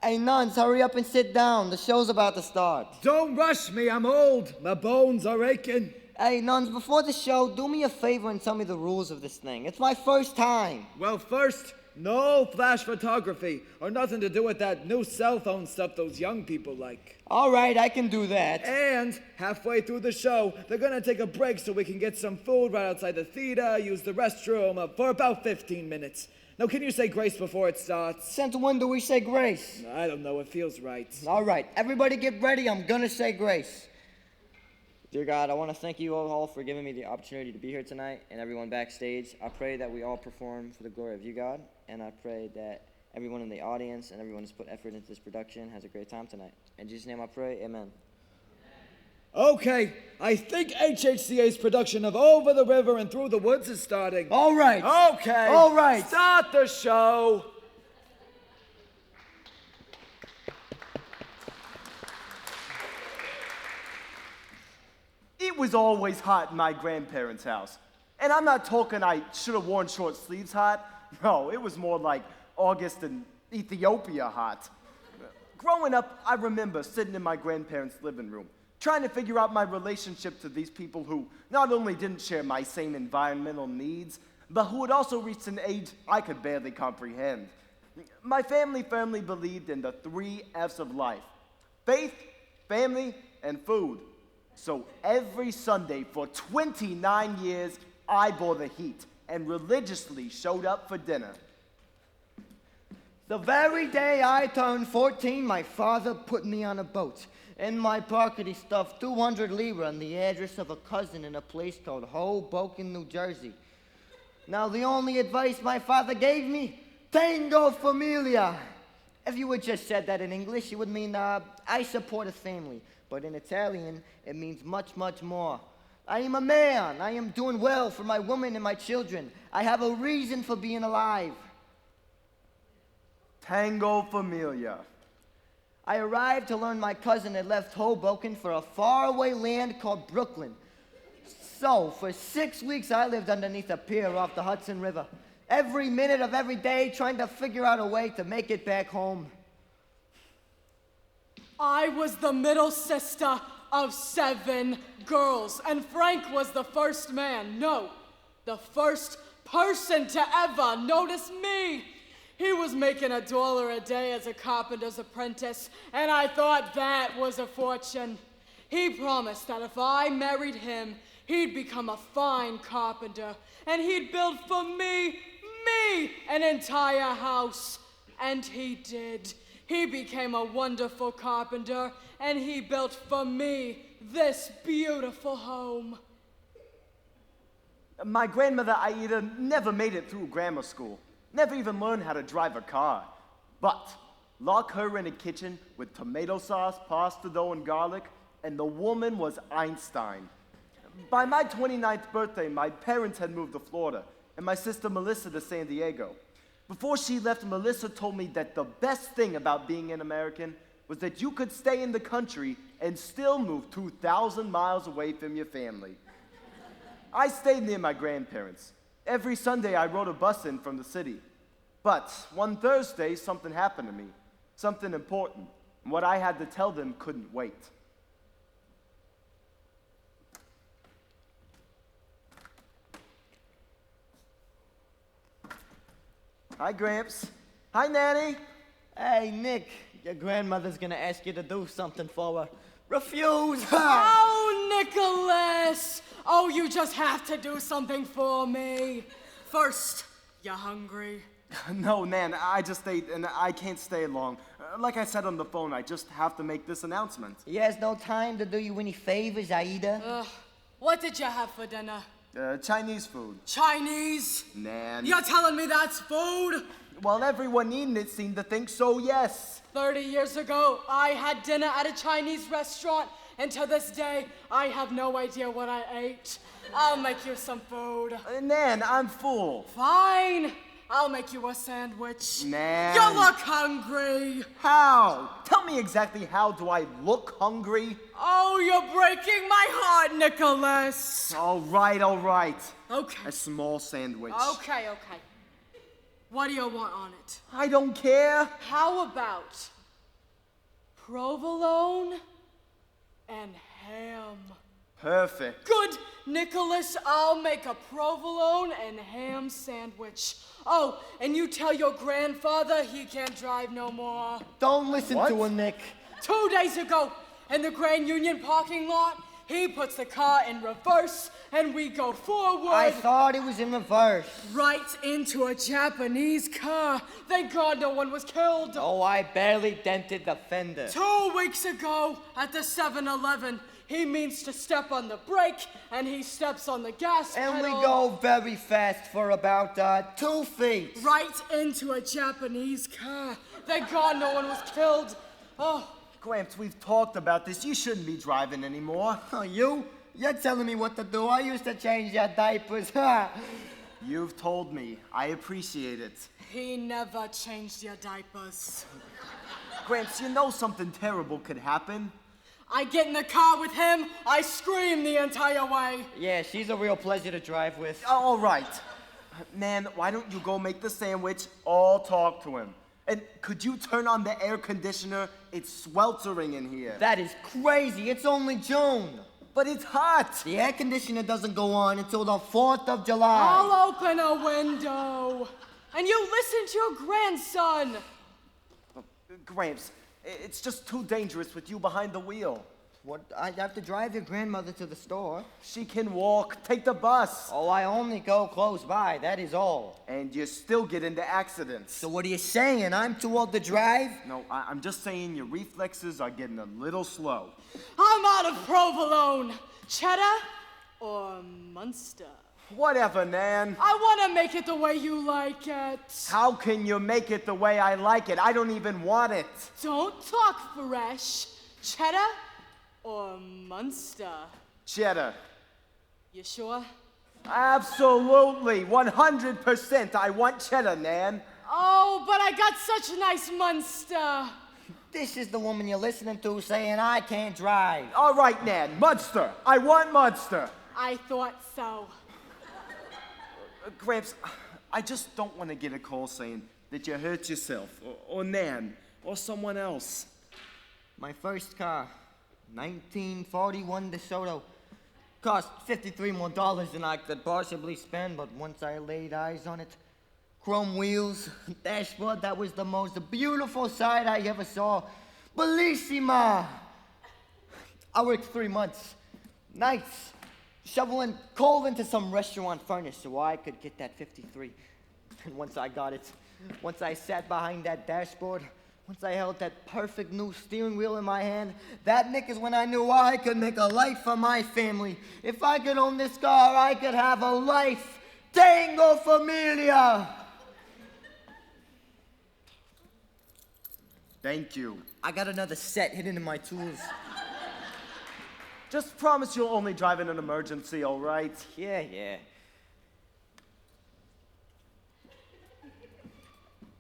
Hey, nuns, hurry up and sit down. The show's about to start. Don't rush me, I'm old. My bones are aching. Hey, nuns, before the show, do me a favor and tell me the rules of this thing. It's my first time. Well, first, no flash photography or nothing to do with that new cell phone stuff those young people like. All right, I can do that. And halfway through the show, they're gonna take a break so we can get some food right outside the theater, use the restroom for about 15 minutes. Now, can you say grace before it starts? Since when do we say grace? I don't know, it feels right. All right, everybody get ready. I'm gonna say grace. Dear God, I want to thank you all for giving me the opportunity to be here tonight and everyone backstage. I pray that we all perform for the glory of you, God, and I pray that everyone in the audience and everyone who's put effort into this production has a great time tonight. In Jesus' name I pray, amen. Okay, I think HHCA's production of Over the River and Through the Woods is starting. All right. Okay. All right. Start the show. It was always hot in my grandparents' house. And I'm not talking I should have worn short sleeves hot. No, it was more like August in Ethiopia hot. Growing up, I remember sitting in my grandparents' living room, trying to figure out my relationship to these people who not only didn't share my same environmental needs, but who had also reached an age I could barely comprehend. My family firmly believed in the 3 F's of life: faith, family, and food. So every Sunday for 29 years, I bore the heat and religiously showed up for dinner. The very day I turned 14, my father put me on a boat. In my pocket, he stuffed 200 lira and the address of a cousin in a place called Hoboken, New Jersey. Now, the only advice my father gave me, Tango Familia. If you had just said that in English, it would mean, I support a family. But in Italian, it means much, much more. I am a man. I am doing well for my woman and my children. I have a reason for being alive. Tango Familia. I arrived to learn my cousin had left Hoboken for a faraway land called Brooklyn. So, for 6 weeks, I lived underneath a pier off the Hudson River. Every minute of every day, trying to figure out a way to make it back home. I was the middle sister of 7 girls, and Frank was the first man, no, the first person to ever notice me. He was making $1 a day as a carpenter's apprentice, and I thought that was a fortune. He promised that if I married him, he'd become a fine carpenter, and he'd build for me, an entire house. And he did. He became a wonderful carpenter, and he built for me this beautiful home. My grandmother, Aida, never made it through grammar school. Never even learned how to drive a car. But lock her in a kitchen with tomato sauce, pasta dough, and garlic, and the woman was Einstein. By my 29th birthday, my parents had moved to Florida, and my sister Melissa to San Diego. Before she left, Melissa told me that the best thing about being an American was that you could stay in the country and still move 2,000 miles away from your family. I stayed near my grandparents. Every Sunday, I rode a bus in from the city. But one Thursday, something happened to me, something important, and what I had to tell them couldn't wait. Hi, Gramps. Hi, Nanny. Hey, Nick, your grandmother's gonna ask you to do something for her. Refuse! Oh, Nicholas! Oh, you just have to do something for me. First, you hungry? No, Nan, I just ate and I can't stay long. Like I said on the phone, I just have to make this announcement. He has no time to do you any favors, Aida. What did you have for dinner? Chinese food. Chinese? Nan. You're telling me that's food? Well, everyone eating it seemed to think so, yes. 30 years ago, I had dinner at a Chinese restaurant, and to this day, I have no idea what I ate. I'll make you some food. Nan, I'm full. Fine. I'll make you a sandwich. Nan. You look hungry. How? Tell me exactly how do I look hungry? Oh, you're breaking my heart, Nicholas. All right. Okay. A small sandwich. Okay. What do you want on it? I don't care. How about provolone and ham. Perfect. Good, Nicholas, I'll make a provolone and ham sandwich. Oh, and you tell your grandfather he can't drive no more. Don't listen What? to him, Nick. 2 days ago, in the Grand Union parking lot, he puts the car in reverse and we go forward. I thought it was in reverse. Right into a Japanese car. Thank God no one was killed. Oh, I barely dented the fender. 2 weeks ago at the 7-Eleven, he means to step on the brake and he steps on the gas And we pedal. go very fast for about 2 feet. Right into a Japanese car. Thank God no one was killed. Oh, Gramps, we've talked about this. You shouldn't be driving anymore. Oh, you're telling me what to do. I used to change your diapers. You've told me. I appreciate it. he never changed your diapers. Gramps, you know something terrible could happen. I get in the car with him, I scream the entire way. Yeah, she's a real pleasure to drive with. All right. Man, why don't you go make the sandwich? I'll talk to him. And could you turn on the air conditioner? It's sweltering in here. That is crazy. It's only June. But it's hot. The air conditioner doesn't go on until the 4th of July. I'll open a window. And you listen to your grandson. Gramps, it's just too dangerous with you behind the wheel. What? I have to drive your grandmother to the store. She can walk. Take the bus. Oh, I only go close by. That is all. And you still get into accidents. So what are you saying? I'm too old to drive? No, I'm just saying your reflexes are getting a little slow. I'm out of provolone. Cheddar or Munster? Whatever, Nan. I want to make it the way you like it. How can you make it the way I like it? I don't even want it. Don't talk fresh. Cheddar or Munster? Cheddar. You sure? Absolutely. 100%. I want cheddar, Nan. Oh, but I got such nice Munster. This is the woman you're listening to saying I can't drive. All right, Nan. Munster. I want Munster. I thought so. Gramps, I just don't want to get a call saying that you hurt yourself, or Nan, or someone else. My first car, 1941 DeSoto. Cost $53 more than I could possibly spend, but once I laid eyes on it, chrome wheels, dashboard, that was the most beautiful sight I ever saw. Bellissima! I worked 3 months, nights, shoveling coal into some restaurant furnace so I could get that 53. And once I got it, once I sat behind that dashboard, once I held that perfect new steering wheel in my hand, that, Nick, is when I knew I could make a life for my family. If I could own this car, I could have a life. Tango Familia! Thank you. I got another set hidden in my tools. Just promise you'll only drive in an emergency, all right? Yeah.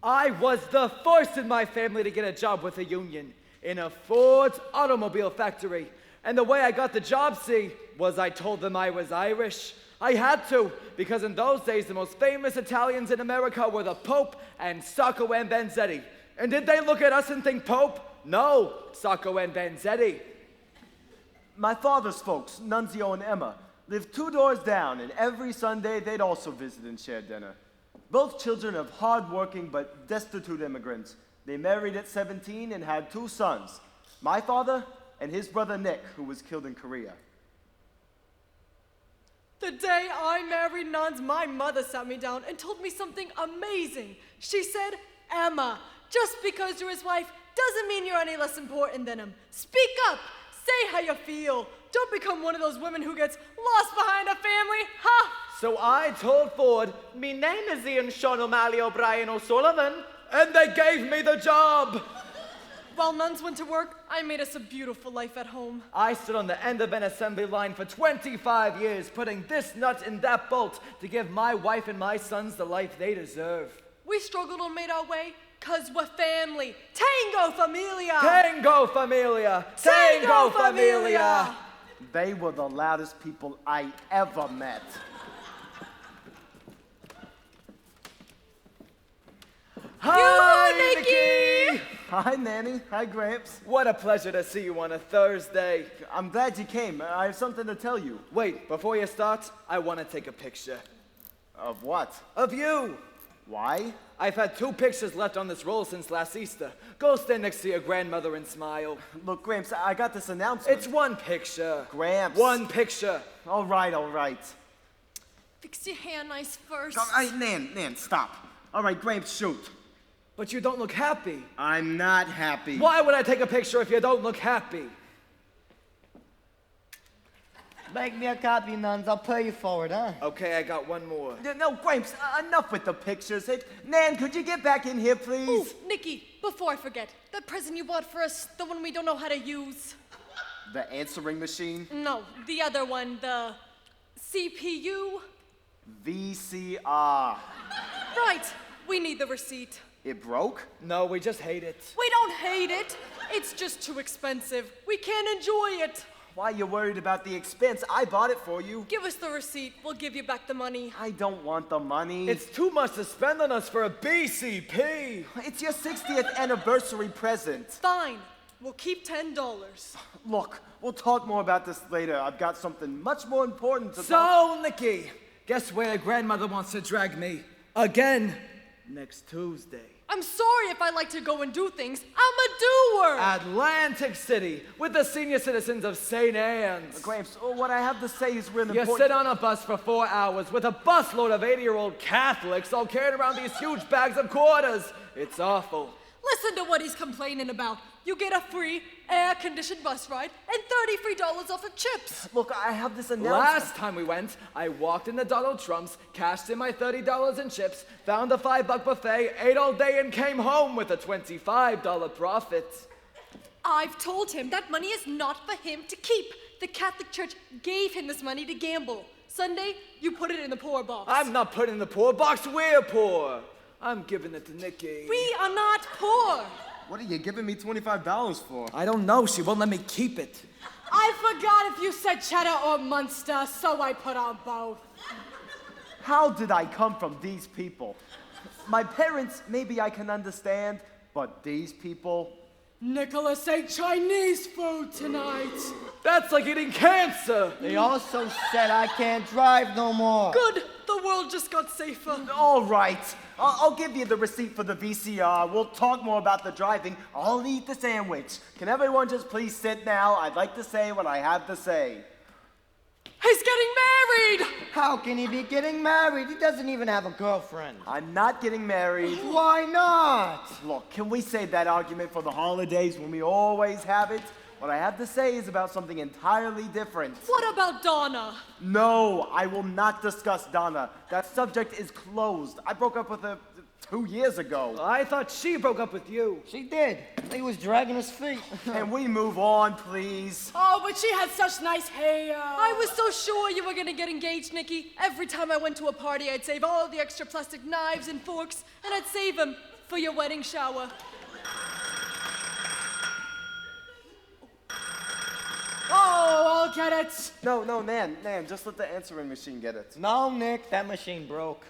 I was the first in my family to get a job with a union in a Ford automobile factory. And the way I got the job, see, was I told them I was Irish. I had to, because in those days, the most famous Italians in America were the Pope and Sacco and Vanzetti. And did they look at us and think Pope? No, Sacco and Vanzetti. My father's folks, Nunzio and Emma, lived 2 doors down, and every Sunday they'd also visit and share dinner. Both children of hard-working but destitute immigrants. They married at 17 and had 2 sons, my father and his brother Nick, who was killed in Korea. The day I married Nuns, my mother sat me down and told me something amazing. She said, Emma, just because you're his wife doesn't mean you're any less important than him. Speak up. Say how you feel. Don't become one of those women who gets lost behind a family. Ha! So I told Ford, me name is Ian Sean O'Malley O'Brien O'Sullivan, and they gave me the job. While Nuns went to work, I made us a beautiful life at home. I stood on the end of an assembly line for 25 years, putting this nut in that bolt to give my wife and my sons the life they deserve. We struggled and made our way, 'cause we're family. Tango Familia! Tango Familia! Tango Familia! They were the loudest people I ever met. Hi, Nikki! Hi, Nanny. Hi, Gramps. What a pleasure to see you on a Thursday. I'm glad you came. I have something to tell you. Wait, before you start, I want to take a picture. Of what? Of you! Why? I've had 2 pictures left on this roll since last Easter. Go stand next to your grandmother and smile. Look, Gramps, I got this announcement. It's 1 picture. Gramps. 1 picture. All right. Fix your hair nice first. Nan, stop. All right, Gramps, shoot. But you don't look happy. I'm not happy. Why would I take a picture if you don't look happy? Make me a copy, nuns. I'll pay you for it, huh? Okay, I got 1 more. No, Gramps, enough with the pictures. Nan, could you get back in here, please? Ooh, Nikki, before I forget, that present you bought for us, the one we don't know how to use. The answering machine? No, the other one, the CPU. VCR. Right, we need the receipt. It broke? No, we just hate it. We don't hate it. It's just too expensive. We can't enjoy it. Why are you worried about the expense? I bought it for you. Give us the receipt. We'll give you back the money. I don't want the money. It's too much to spend on us for a BCP. It's your 60th anniversary present. Fine. We'll keep $10. Look, we'll talk more about this later. I've got something much more important to talk. So, Nikki, guess where grandmother wants to drag me? Again, next Tuesday. I'm sorry if I like to go and do things. I'm a doer. Atlantic City with the senior citizens of St. Anne's. Gramps, what I have to say is really You important. sit on a bus for 4 hours with a busload of 80-year-old Catholics all carrying around these huge bags of quarters. It's awful. Listen to what he's complaining about. You get a free air-conditioned bus ride and $30 free off of chips. Look, I have this announcement. Last time we went, I walked into Donald Trump's, cashed in my $30 in chips, found a $5 buffet, ate all day, and came home with a $25 profit. I've told him that money is not for him to keep. The Catholic Church gave him this money to gamble. Sunday, you put it in the poor box. I'm not putting in the poor box, we're poor. I'm giving it to Nikki. We are not poor. What are you giving me $25 for? I don't know, she won't let me keep it. I forgot if you said cheddar or Munster, so I put on both. How did I come from these people? My parents, maybe I can understand, but these people? Nicholas ate Chinese food tonight. That's like eating cancer. They also said I can't drive no more. Good. The world just got safer. All right. I'll give you the receipt for the VCR. We'll talk more about the driving. I'll eat the sandwich. Can everyone just please sit now? I'd like to say what I have to say. He's getting married. How can he be getting married? He doesn't even have a girlfriend. I'm not getting married. Why not? Look, can we save that argument for the holidays when we always have it? What I have to say is about something entirely different. What about Donna? No, I will not discuss Donna. That subject is closed. I broke up with her 2 years ago. I thought she broke up with you. She did. He was dragging his feet. Can we move on, please? Oh, but she had such nice hair. I was so sure you were gonna get engaged, Nikki. Every time I went to a party, I'd save all the extra plastic knives and forks, and I'd save them for your wedding shower. Oh, I'll get it. No, Nan, just let the answering machine get it. No, Nick, that machine broke.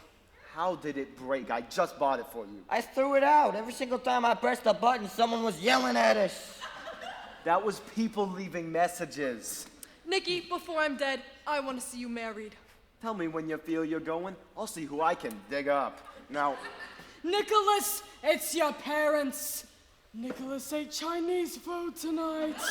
How did it break? I just bought it for you. I threw it out. Every single time I pressed the button, someone was yelling at us. That was people leaving messages. Nikki, before I'm dead, I want to see you married. Tell me when you feel you're going. I'll see who I can dig up. Now, Nicholas, it's your parents. Nicholas ate Chinese food tonight.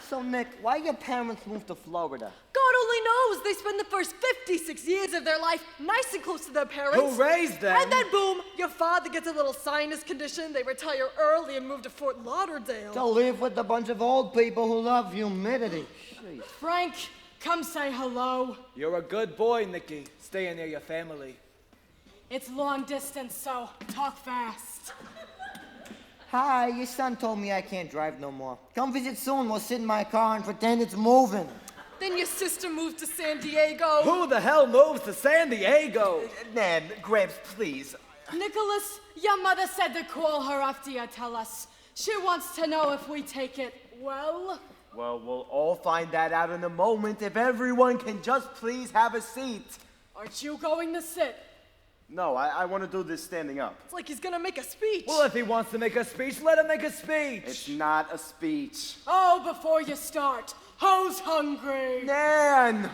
So, Nick, why your parents moved to Florida? God only knows. They spend the first 56 years of their life nice and close to their parents. Who raised them? And then boom, your father gets a little sinus condition. They retire early and move to Fort Lauderdale. To live with a bunch of old people who love humidity. Jeez. Frank, come say hello. You're a good boy, Nikki. Staying near your family. It's long distance, so talk fast. Hi, your son told me I can't drive no more. Come visit soon. We'll sit in my car and pretend it's moving. Then your sister moved to San Diego. Who the hell moves to San Diego? Nan, Gramps, please. Nicholas, your mother said to call her after you tell us. She wants to know if we take it well. Well, we'll all find that out in a moment if everyone can just please have a seat. Aren't you going to sit? No, I want to do this standing up. It's like he's gonna make a speech. Well, if he wants to make a speech, let him make a speech. It's not a speech. Oh, before you start, who's hungry? Nan!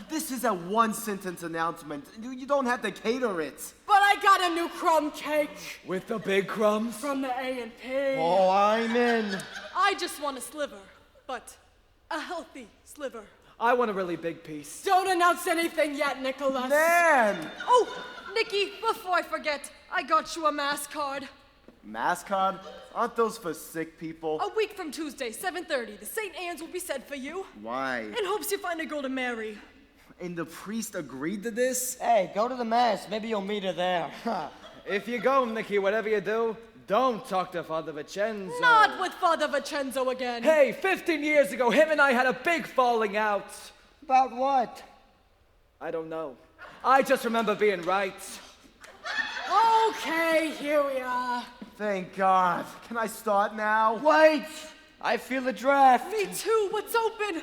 This is a one-sentence announcement. You don't have to cater it. But I got a new crumb cake With the big crumbs. from the A&P. Oh, I'm in. I just want a sliver, but a healthy sliver. I want a really big piece. Don't announce anything yet, Nicholas. Nan! Oh, Nikki, before I forget, I got you a mass card. Mass card? Aren't those for sick people? A week from Tuesday, 7:30, the St. Anne's will be said for you. Why? In hopes you find a girl to marry. And the priest agreed to this? Hey, go to the mass. Maybe you'll meet her there. If you go, Nicky, whatever you do, don't talk to Father Vincenzo. Not with Father Vincenzo again. Hey, 15 years ago, him and I had a big falling out. About what? I don't know. I just remember being right. Okay, here we are. Thank God. Can I start now? Wait! I feel the draft. Me too, what's open?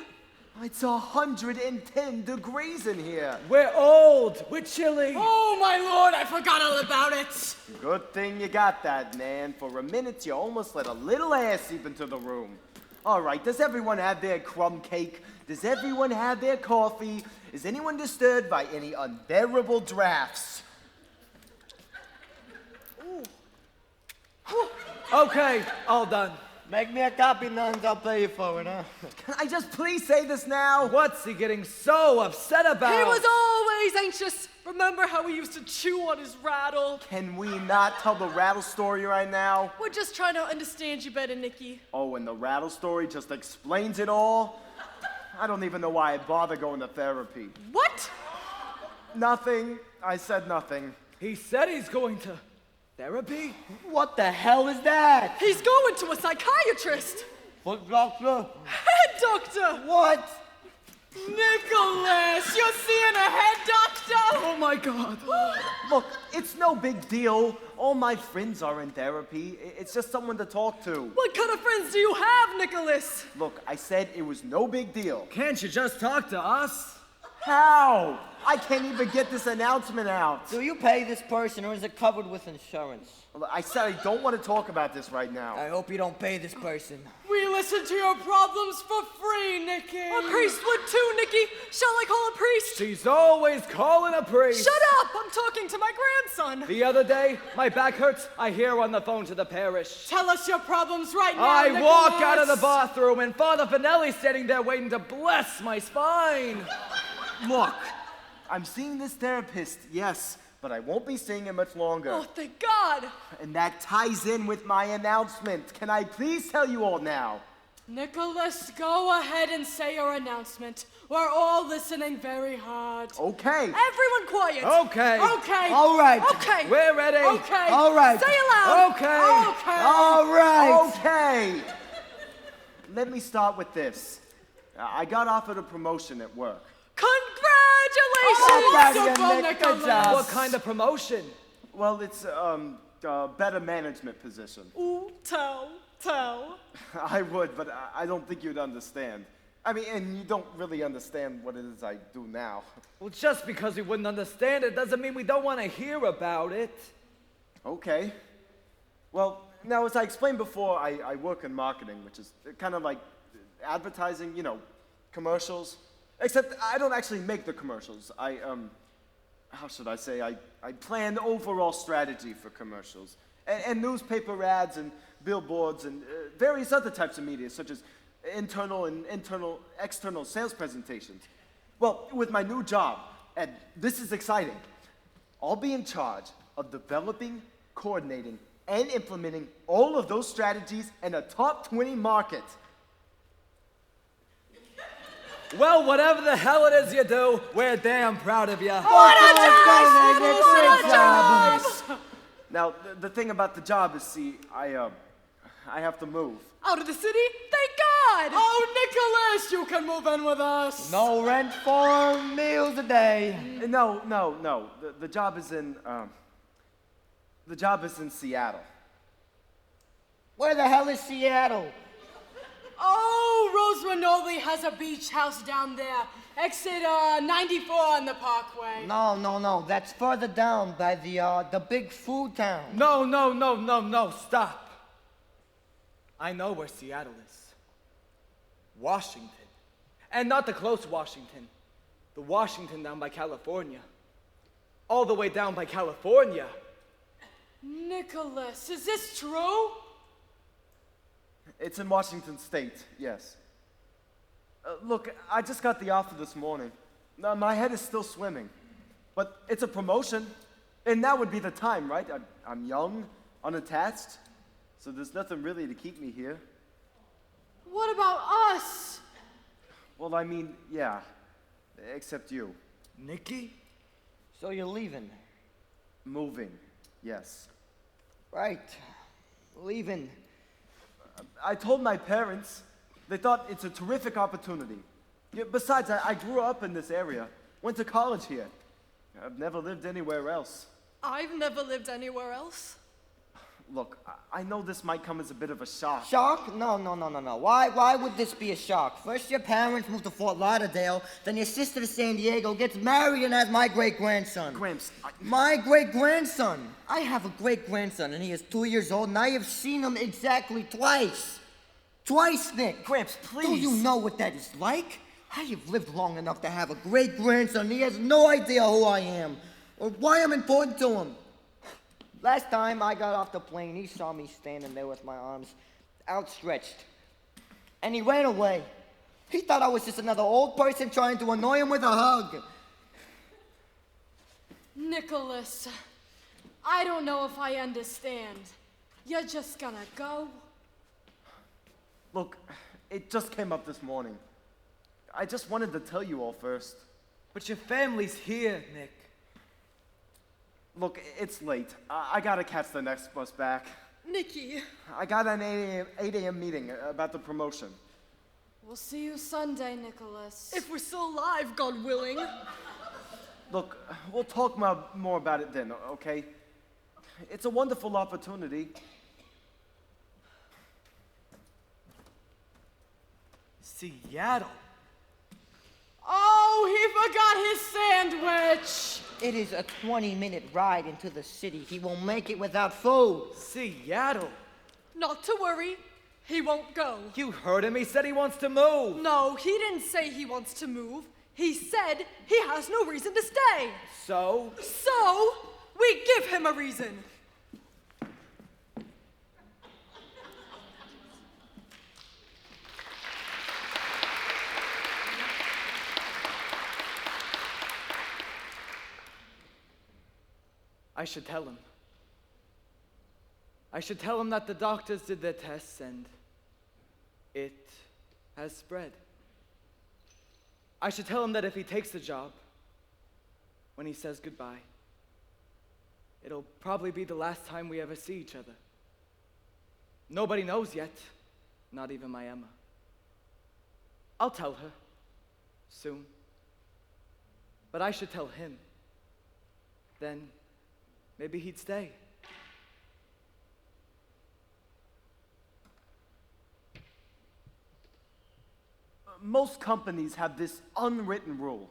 It's 110 degrees in here. We're old. We're chilly. Oh, my lord, I forgot all about it. Good thing you got that, Nan. For a minute, you almost let a little air seep into the room. All right, does everyone have their crumb cake? Does everyone have their coffee? Is anyone disturbed by any unbearable drafts? Okay, all done. Make me a copy, nuns. I'll pay you for it, huh? Can I just please say this now? What's he getting so upset about? He was always anxious. Remember how he used to chew on his rattle? Can we not tell the rattle story right now? We're just trying to understand you better, Nikki. Oh, and the rattle story just explains it all? I don't even know why I bother going to therapy. What? Nothing. I said nothing. He said he's going to therapy? What the hell is that? He's going to a psychiatrist. Foot doctor? Head doctor. What? Nicholas, you're seeing a head doctor? Oh my God. Look, it's no big deal. All my friends are in therapy. It's just someone to talk to. What kind of friends do you have, Nicholas? Look, I said it was no big deal. Can't you just talk to us? How? I can't even get this announcement out. Do you pay this person or is it covered with insurance? I said I don't want to talk about this right now. I hope you don't pay this person. We listen to your problems for free, Nikki. A priest would too, Nikki. Shall I call a priest? She's always calling a priest. Shut up! I'm talking to my grandson. The other day, my back hurts. I hear her on the phone to the parish. Tell us your problems right now, I Nicholas. walk out of the bathroom and Father Finelli's standing there waiting to bless my spine. Look, I'm seeing this therapist, yes, but I won't be seeing him much longer. Oh, thank God. And that ties in with my announcement. Can I please tell you all now? Nicholas, go ahead and say your announcement. We're all listening very hard. Okay. Everyone quiet. Okay. Okay. All right. Okay. We're ready. Okay. All right. Say it loud. Okay. Okay. All right. Okay. Let me start with this. I got offered a promotion at work. Congratulations. Proud of you, Wonderful, Nick. Good Nicholas. job. What kind of promotion? Well, it's a better management position. Ooh, tell. I would, but I don't think you'd understand. I mean, and you don't really understand what it is I do now. Well, just because we wouldn't understand it doesn't mean we don't want to hear about it. Okay. Well, now, as I explained before, I work in marketing, which is kind of like advertising, you know, commercials. Except I don't actually make the commercials. How should I say? I plan the overall strategy for commercials. And newspaper ads and billboards and various other types of media, such as internal and external sales presentations. Well, with my new job, and this is exciting, I'll be in charge of developing, coordinating, and implementing all of those strategies in a top 20 market. Well, whatever the hell it is you do, we're damn proud of you. Now, the thing about the job is, see, I have to move. Out of the city? Thank God. Oh, Nicholas, you can move in with us. No rent, 4 meals a day. No. The job is in, Seattle. Where the hell is Seattle? Oh, Rose Ranoli has a beach house down there, Exit 94 on the Parkway. No. That's further down by the big food town. No, stop. I know where Seattle is. Washington. And not the close Washington. The Washington down by California. All the way down by California. Nicholas, is this true? It's in Washington State, yes. Look, I just got the offer this morning. Now, my head is still swimming. But it's a promotion, and now would be the time, right? I'm young, unattached, so there's nothing really to keep me here. What about us? Well, I mean, yeah, except you. Nikki? So you're leaving? Moving, yes. Right. Leaving. I told my parents. They thought it's a terrific opportunity. Yeah, besides, I grew up in this area, went to college here. I've never lived anywhere else. I've never lived anywhere else. Look, I know this might come as a bit of a shock. Shock? No. Why would this be a shock? First your parents moved to Fort Lauderdale, then your sister to San Diego, gets married and has my great-grandson. Gramps, My great-grandson. I have a great-grandson and he is 2 years old and I have seen him exactly twice. Twice, Nick. Gramps, please. Do you know what that is like? I have lived long enough to have a great-grandson. He has no idea who I am or why I'm important to him. Last time I got off the plane, he saw me standing there with my arms outstretched. And he ran away. He thought I was just another old person trying to annoy him with a hug. Nicholas, I don't know if I understand. You're just gonna go? Look, it just came up this morning. I just wanted to tell you all first. But your family's here, Nick. Look, it's late. I gotta catch the next bus back. Nikki. I got an 8 a.m. meeting about the promotion. We'll see you Sunday, Nicholas. If we're still alive, God willing. Look, we'll talk more about it then, okay? It's a wonderful opportunity. Seattle. Oh, he forgot his sandwich! It is a 20-minute ride into the city. He won't make it without food. Seattle. Not to worry, he won't go. You heard him. He said he wants to move. No, he didn't say he wants to move. He said he has no reason to stay. So? So, we give him a reason. I should tell him. I should tell him that the doctors did their tests and it has spread. I should tell him that if he takes the job, when he says goodbye, it'll probably be the last time we ever see each other. Nobody knows yet, not even my Emma. I'll tell her, soon. But I should tell him. Then maybe he'd stay. Most companies have this unwritten rule.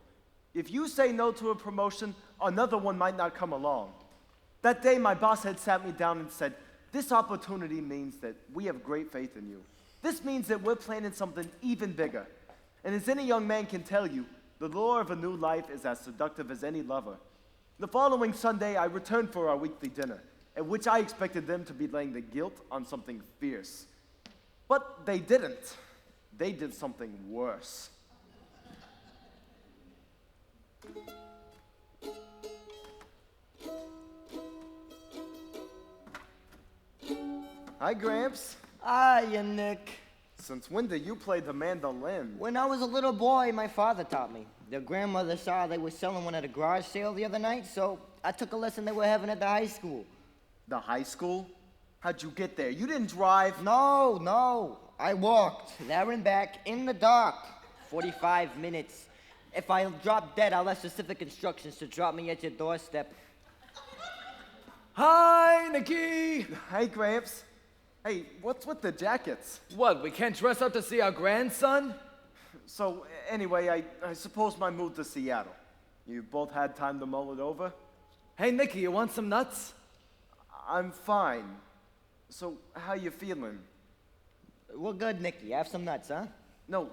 If you say no to a promotion, another one might not come along. That day, my boss had sat me down and said, "This opportunity means that we have great faith in you. This means that we're planning something even bigger. And as any young man can tell you, the lure of a new life is as seductive as any lover." The following Sunday, I returned for our weekly dinner, at which I expected them to be laying the guilt on something fierce. But they didn't. They did something worse. Hi, Gramps. Hiya, Nick. Since when did you play the mandolin? When I was a little boy, my father taught me. Their grandmother saw they were selling one at a garage sale the other night, so I took a lesson they were having at the high school. The high school? How'd you get there? You didn't drive? No. I walked there and back in the dark. 45 minutes. If I drop dead, I'll have specific instructions to drop me at your doorstep. Hi, Nikki! Hey, Gramps. Hey, what's with the jackets? What, we can't dress up to see our grandson? So, anyway, I suppose my move to Seattle. You both had time to mull it over? Hey, Nikki, you want some nuts? I'm fine. So, how you feeling? We're good, Nicky. Have some nuts, huh? No.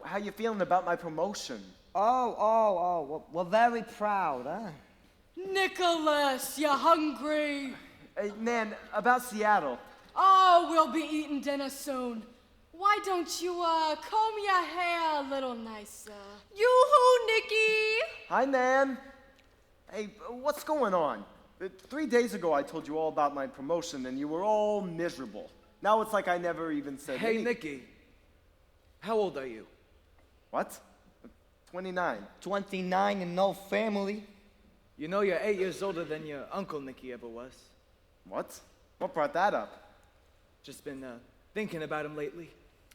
How you feeling about my promotion? Oh. We're very proud, huh? Nicholas, you hungry? Hey, Nan, about Seattle. Oh, we'll be eating dinner soon. Why don't you, comb your hair a little nicer? Yoo-hoo, Nikki! Hi, Nan. Hey, what's going on? 3 days ago, I told you all about my promotion, and you were all miserable. Now it's like I never even said Hey, Nikki. How old are you? What? 29. 29 and no family. You know you're 8 years older than your uncle Nicky ever was. What? What brought that up? Just been thinking about him lately.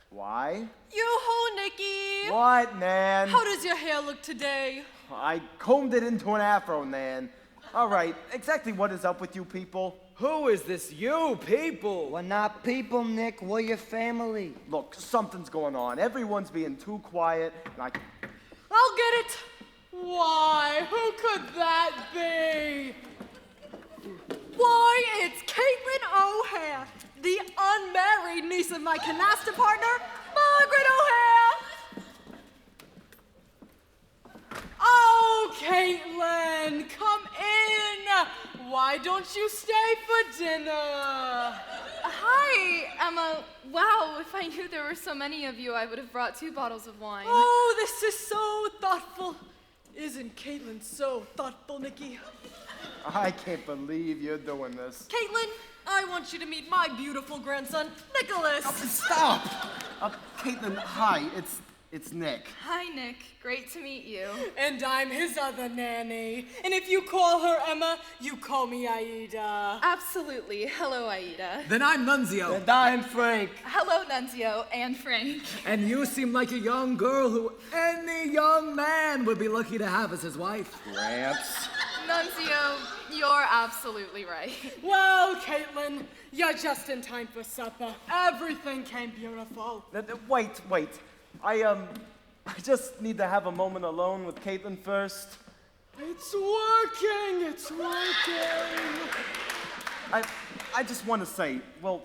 Why? Yoo-hoo, Nikki! What, Nan? How does your hair look today? I combed it into an afro, Nan. All right, exactly what is up with you people? Who is this you people? We're not people, Nick. We're your family. Look, something's going on. Everyone's being too quiet, and I'll get it! Why, who could that be? Why, it's Caitlin O'Hare, the unmarried niece of my canasta partner, Margaret O'Hare! Oh, Caitlin, come in. Why don't you stay for dinner? Hi, Emma. Wow, if I knew there were so many of you, I would have brought 2 bottles of wine. Oh, this is so thoughtful. Isn't Caitlin so thoughtful, Nikki? I can't believe you're doing this. Caitlin, I want you to meet my beautiful grandson, Nicholas. Stop! Caitlin, hi, it's Nick. Hi, Nick. Great to meet you. And I'm his other nanny. And if you call her Emma, you call me Aida. Absolutely. Hello, Aida. Then I'm Nunzio. And I'm Frank. Hello, Nunzio and Frank. And you seem like a young girl who any young man would be lucky to have as his wife. Gramps. Nunzio, you're absolutely right. Well, Caitlin, you're just in time for supper. Everything came beautiful. Wait. I just need to have a moment alone with Caitlin first. It's working. I just want to say, well,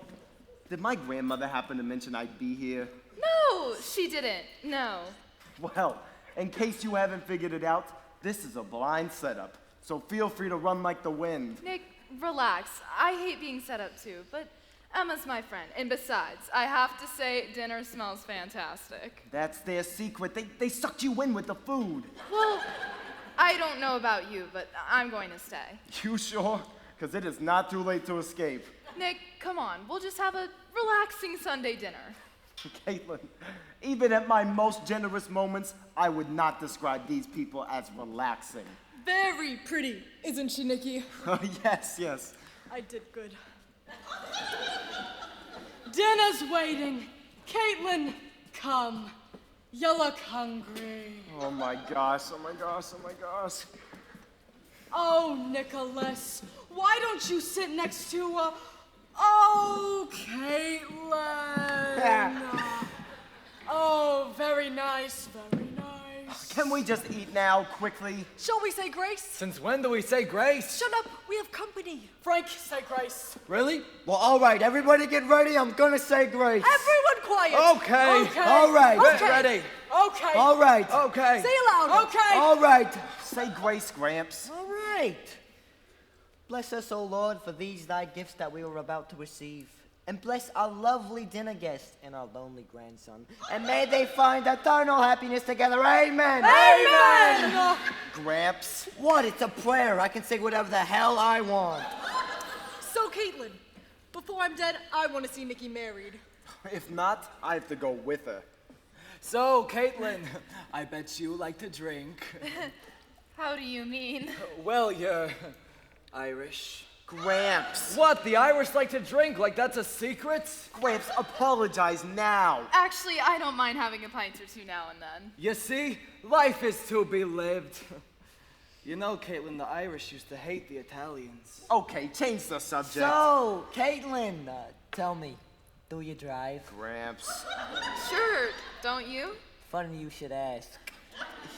did my grandmother happen to mention I'd be here? No, she didn't. No. Well, in case you haven't figured it out, this is a blind setup. So feel free to run like the wind. Nick, relax. I hate being set up too, but Emma's my friend. And besides, I have to say, dinner smells fantastic. That's their secret. They sucked you in with the food. Well, I don't know about you, but I'm going to stay. You sure? Because it is not too late to escape. Nick, come on. We'll just have a relaxing Sunday dinner. Caitlin, even at my most generous moments, I would not describe these people as relaxing. Very pretty, isn't she, Nikki? Yes. I did good. Dinner's waiting. Caitlin, come. You look hungry. Oh my gosh. Oh, Nicholas, why don't you sit next to, oh, Caitlin. Oh, very nice. Can we just eat now, quickly? Shall we say grace? Since when do we say grace? Shut up, we have company. Frank, say grace. Really? Well, all right, everybody get ready. I'm gonna say grace. Everyone quiet. Okay. All right. Okay. Ready. Okay. All right. Okay. Say it louder. Okay. All right. Say grace, Gramps. All right. Bless us, O Lord, for these thy gifts that we were about to receive. And bless our lovely dinner guest and our lonely grandson. And may they find eternal happiness together. Amen. Amen. Gramps. What? It's a prayer. I can say whatever the hell I want. So, Caitlin, before I'm dead, I want to see Nikki married. If not, I have to go with her. So, Caitlin, I bet you like to drink. How do you mean? Well, you're Irish. Gramps. What? The Irish like to drink? Like that's a secret? Gramps, apologize now. Actually, I don't mind having a pint or two now and then. You see, life is to be lived. You know, Caitlin, the Irish used to hate the Italians. Okay, change the subject. So, Caitlin, tell me, do you drive? Gramps. Sure, don't you? Funny you should ask.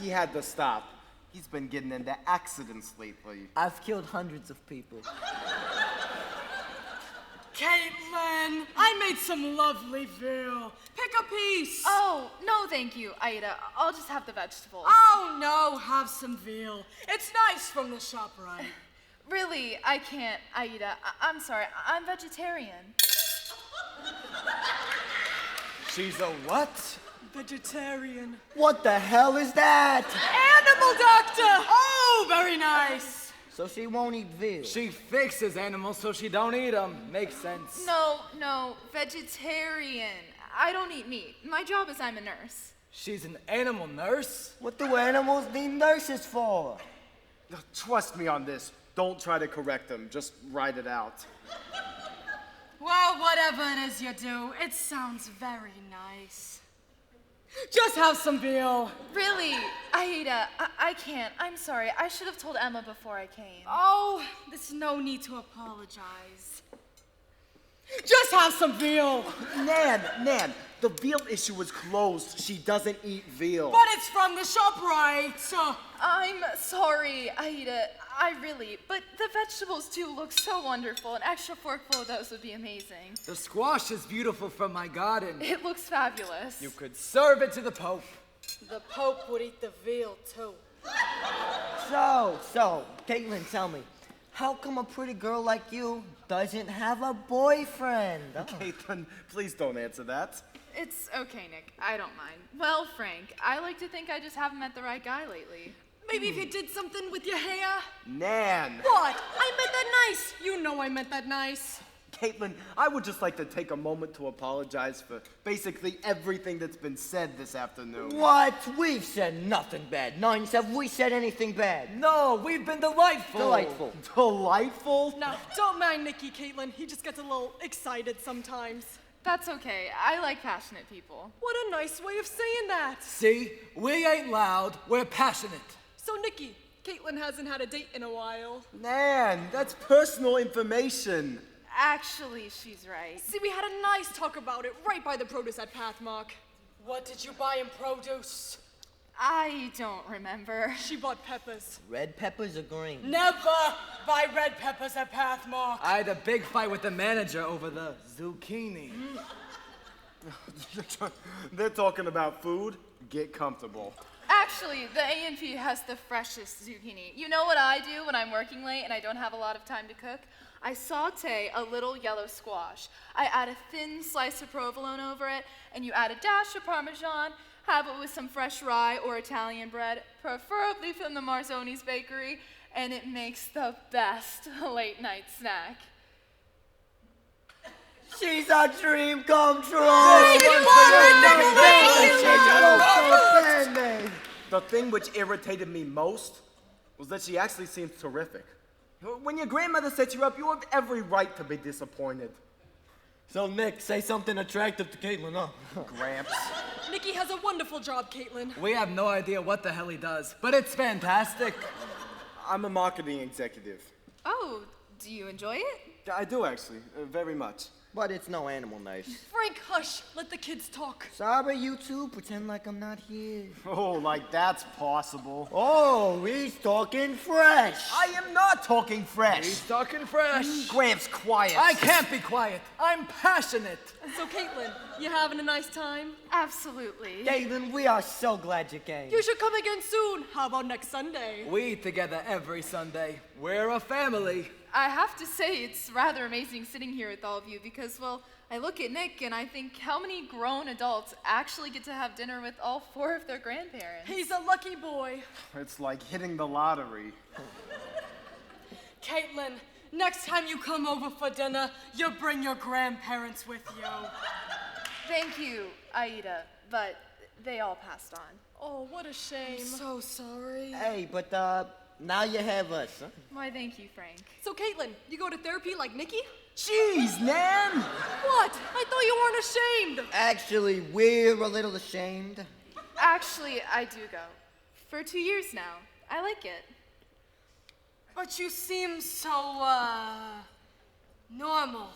He had to stop. He's been getting into accidents lately. I've killed hundreds of people. Caitlin, I made some lovely veal. Pick a piece. Oh, no, thank you, Aida. I'll just have the vegetables. Oh, no, have some veal. It's nice from the shop, right? Really, I can't, Aida. I'm sorry. I'm vegetarian. She's a what? Vegetarian. What the hell is that? Animal doctor! Oh, very nice. So she won't eat veal. She fixes animals so she don't eat them. Makes sense. No, vegetarian. I don't eat meat. My job is I'm a nurse. She's an animal nurse? What do animals need nurses for? Trust me on this. Don't try to correct them. Just write it out. Well, whatever it is you do, it sounds very nice. Just have some veal. Really, Aida, I can't. I'm sorry. I should have told Emma before I came. Oh, there's no need to apologize. Just have some veal. Nan, the veal issue is closed. She doesn't eat veal. But it's from the shop, right? I'm sorry, Aida. But the vegetables do look so wonderful. An extra forkful of those would be amazing. The squash is beautiful from my garden. It looks fabulous. You could serve it to the Pope. The Pope would eat the veal, too. So, Caitlin, tell me, how come a pretty girl like you doesn't have a boyfriend? Oh. Caitlin, please don't answer that. It's okay, Nick. I don't mind. Well, Frank, I like to think I just haven't met the right guy lately. Maybe if you did something with your hair. Nan! What? I meant that nice. You know I meant that nice. Caitlin, I would just like to take a moment to apologize for basically everything that's been said this afternoon. What? We've said nothing bad. Nines, have we said anything bad? No, we've been delightful. Delightful. Delightful? Now, don't mind Nicky, Caitlin. He just gets a little excited sometimes. That's okay. I like passionate people. What a nice way of saying that. See, we ain't loud, we're passionate. So, Nicky, Caitlin hasn't had a date in a while. Nan, that's personal information. Actually, she's right. See, we had a nice talk about it right by the produce at Pathmark. What did you buy in produce? I don't remember. She bought peppers. Red peppers or green? Never buy red peppers at Pathmark. I had a big fight with the manager over the zucchini. They're talking about food. Get comfortable. Actually, the A&P has the freshest zucchini. You know what I do when I'm working late and I don't have a lot of time to cook? I saute a little yellow squash. I add a thin slice of provolone over it, and you add a dash of Parmesan, have it with some fresh rye or Italian bread, preferably from the Marzoni's bakery, and it makes the best late night snack. She's a dream come true! The thing which irritated me most was that she actually seems terrific. When your grandmother sets you up, you have every right to be disappointed. So, Nick, say something attractive to Caitlin, huh? Gramps. Nicky has a wonderful job, Caitlin. We have no idea what the hell he does, but it's fantastic. I'm a marketing executive. Oh, do you enjoy it? I do, actually. Very much. But it's no animal nice. Frank, hush. Let the kids talk. Sorry, you two. Pretend like I'm not here. Oh, like that's possible. Oh, he's talking fresh. I am not talking fresh. He's talking fresh. Gramps, quiet. I can't be quiet. I'm passionate. So, Caitlin, you having a nice time? Absolutely. Caitlin, we are so glad you came. You should come again soon. How about next Sunday? We eat together every Sunday. We're a family. I have to say, it's rather amazing sitting here with all of you because, well, I look at Nick and I think how many grown adults actually get to have dinner with all 4 of their grandparents? He's a lucky boy. It's like hitting the lottery. Caitlin, next time you come over for dinner, you bring your grandparents with you. Thank you, Aida, but they all passed on. Oh, what a shame. I'm so sorry. Hey, but now you have us, huh? Why, thank you, Frank. So, Caitlin, you go to therapy like Nicky? Jeez, Nan! What? I thought you weren't ashamed. Actually, we're a little ashamed. Actually, I do go. For 2 years now. I like it. But you seem so, normal.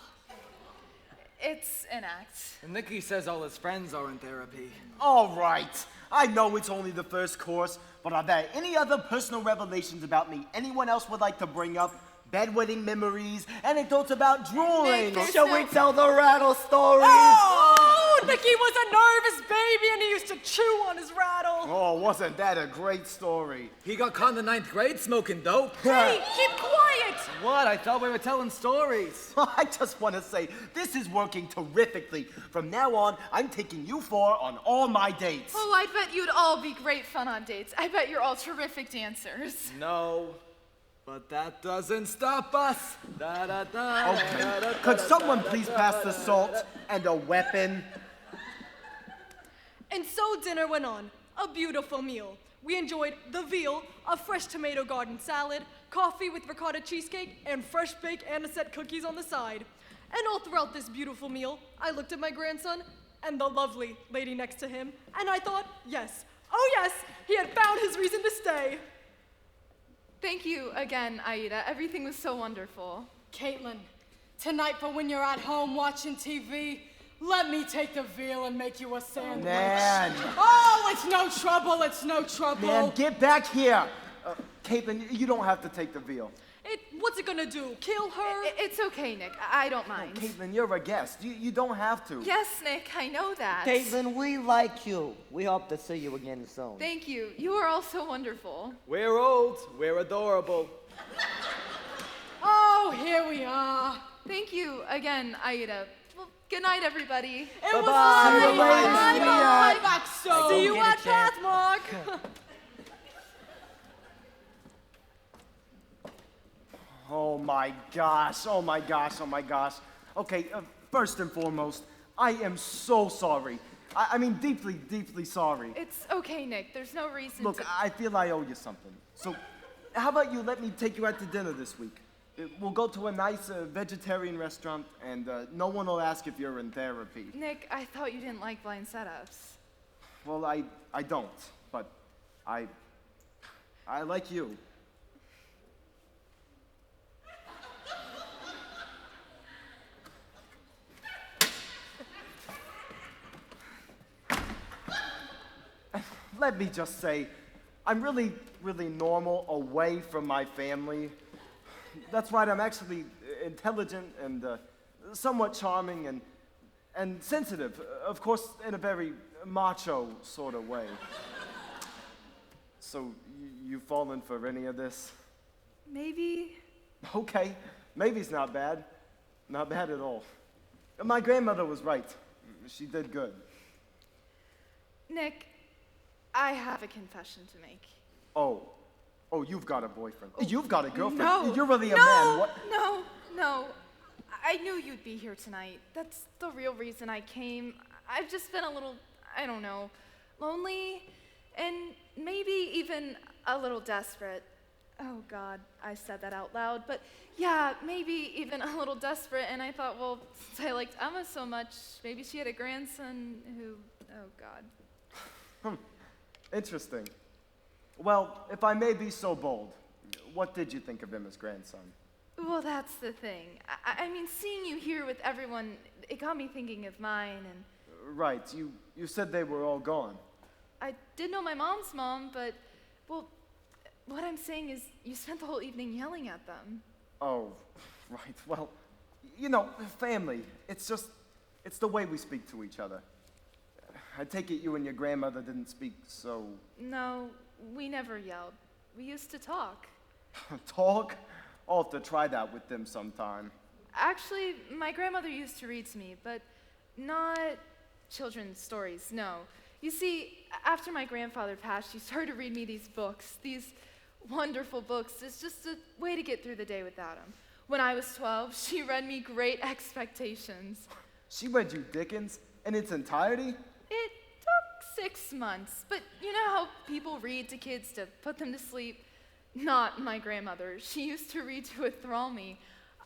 It's an act. And Nikki says all his friends are in therapy. All right. I know it's only the first course, but are there any other personal revelations about me anyone else would like to bring up? Bedwetting memories, anecdotes about drooling. Nick, Shall we tell the rattle story? Oh, Nicky was a nervous baby and he used to chew on his rattle. Oh, wasn't that a great story? He got caught in the 9th grade smoking dope. Hey, keep quiet. What? I thought we were telling stories. I just want to say, this is working terrifically. From now on, I'm taking you four on all my dates. Oh, I bet you'd all be great fun on dates. I bet you're all terrific dancers. No, but that doesn't stop us. Okay, could someone please pass the salt and a weapon? And so dinner went on. A beautiful meal. We enjoyed the veal, a fresh tomato garden salad, coffee with ricotta cheesecake, and fresh baked anisette cookies on the side. And all throughout this beautiful meal, I looked at my grandson and the lovely lady next to him, and I thought, yes, oh yes, he had found his reason to stay. Thank you again, Aida. Everything was so wonderful. Caitlin, tonight for when you're at home watching TV, let me take the veal and make you a sandwich. Man. Oh, it's no trouble, it's no trouble. Man, get back here. Caitlin, you don't have to take the veal. What's it gonna do? Kill her? It's okay, Nick. I don't mind. Caitlin, you're a guest. You don't have to. Yes, Nick, I know that. Caitlin, we like you. We hope to see you again soon. Thank you. You are all so wonderful. We're old. We're adorable. Oh, here we are. Thank you again, Aida. Well, good night, everybody. It was Bye-bye. lovely. Bye-bye. Bye-bye. Back soon. See you get a at chance. Pathmark. Oh my gosh, oh my gosh, oh my gosh. Okay, first and foremost, I am so sorry. I mean, deeply, deeply sorry. It's okay, Nick. There's no reason Look, to... I feel I owe you something. So, how about you let me take you out to dinner this week? We'll go to a nice vegetarian restaurant, and no one will ask if you're in therapy. Nick, I thought you didn't like blind setups. Well, I don't, but I like you. Let me just say, I'm really, really normal away from my family. That's right, I'm actually intelligent and somewhat charming and sensitive, of course, in a very macho sort of way. So, you've fallen for any of this? Maybe... Okay, maybe's not bad. Not bad at all. My grandmother was right. She did good. Nick, I have a confession to make. Oh, you've got a boyfriend. You've got a girlfriend. No. You're really a no, man. What? No. I knew you'd be here tonight. That's the real reason I came. I've just been a little, I don't know, lonely and maybe even a little desperate. Oh God, I said that out loud. But yeah, maybe even a little desperate. And I thought, well, since I liked Emma so much, maybe she had a grandson who, oh God. Interesting. Well, if I may be so bold, what did you think of him as grandson? Well, that's the thing. I mean, seeing you here with everyone, it got me thinking of mine, and... Right, you said they were all gone. I did know my mom's mom, but, well, what I'm saying is you spent the whole evening yelling at them. Oh, right. Well, you know, family, it's the way we speak to each other. I take it you and your grandmother didn't speak so... No, we never yelled. We used to talk. Talk? I'll have to try that with them sometime. Actually, my grandmother used to read to me, but not children's stories, no. You see, after my grandfather passed, she started to read me these books, these wonderful books. It's just a way to get through the day without him. When I was 12, she read me Great Expectations. She read you Dickens in its entirety? It took 6 months, but you know how people read to kids to put them to sleep? Not my grandmother. She used to read to enthrall me.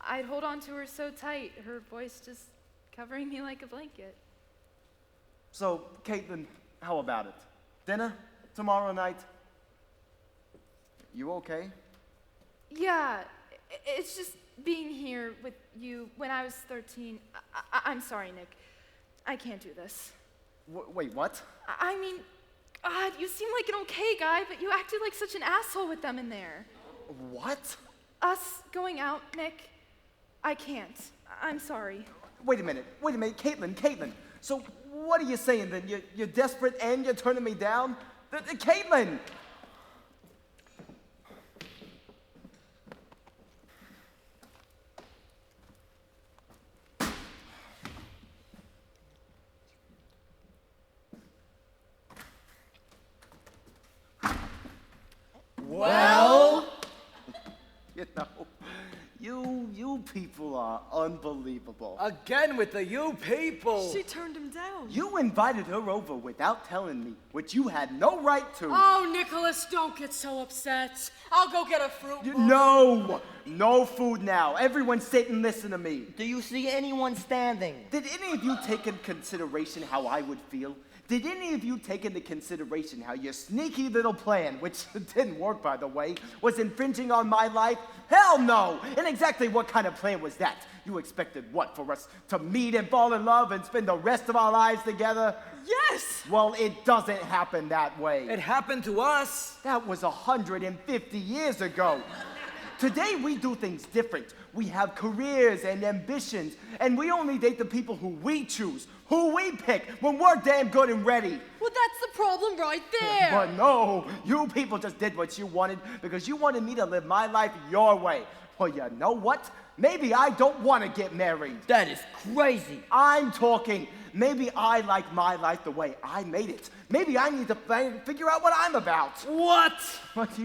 I'd hold on to her so tight, her voice just covering me like a blanket. So, Caitlin, how about it? Dinner tomorrow night? You okay? Yeah, it's just being here with you when I was 13. I'm sorry, Nick. I can't do this. Wait, what? I mean, God, you seem like an okay guy, but you acted like such an asshole with them in there. What? Us going out, Nick? I can't. I'm sorry. Wait a minute, Caitlin. So what are you saying then? You're desperate and you're turning me down? Caitlin! Well? You people are unbelievable. Again with the you people. She turned him down. You invited her over without telling me, which you had no right to. Oh, Nicholas, don't get so upset. I'll go get a fruit bowl. No food now. Everyone sit and listen to me. Do you see anyone standing? Did any of you take into consideration how I would feel? Did any of you take into consideration how your sneaky little plan, which didn't work by the way, was infringing on my life? Hell no! And exactly what kind of plan was that? You expected what, for us to meet and fall in love and spend the rest of our lives together? Yes! Well, it doesn't happen that way. It happened to us. That was 150 years ago. Today we do things different. We have careers and ambitions, and we only date the people who we choose, who we pick when we're damn good and ready. Well, that's the problem right there. But no, you people just did what you wanted because you wanted me to live my life your way. Well, you know what? Maybe I don't want to get married. That is crazy. I'm talking. Maybe I like my life the way I made it. Maybe I need to figure out what I'm about. What? But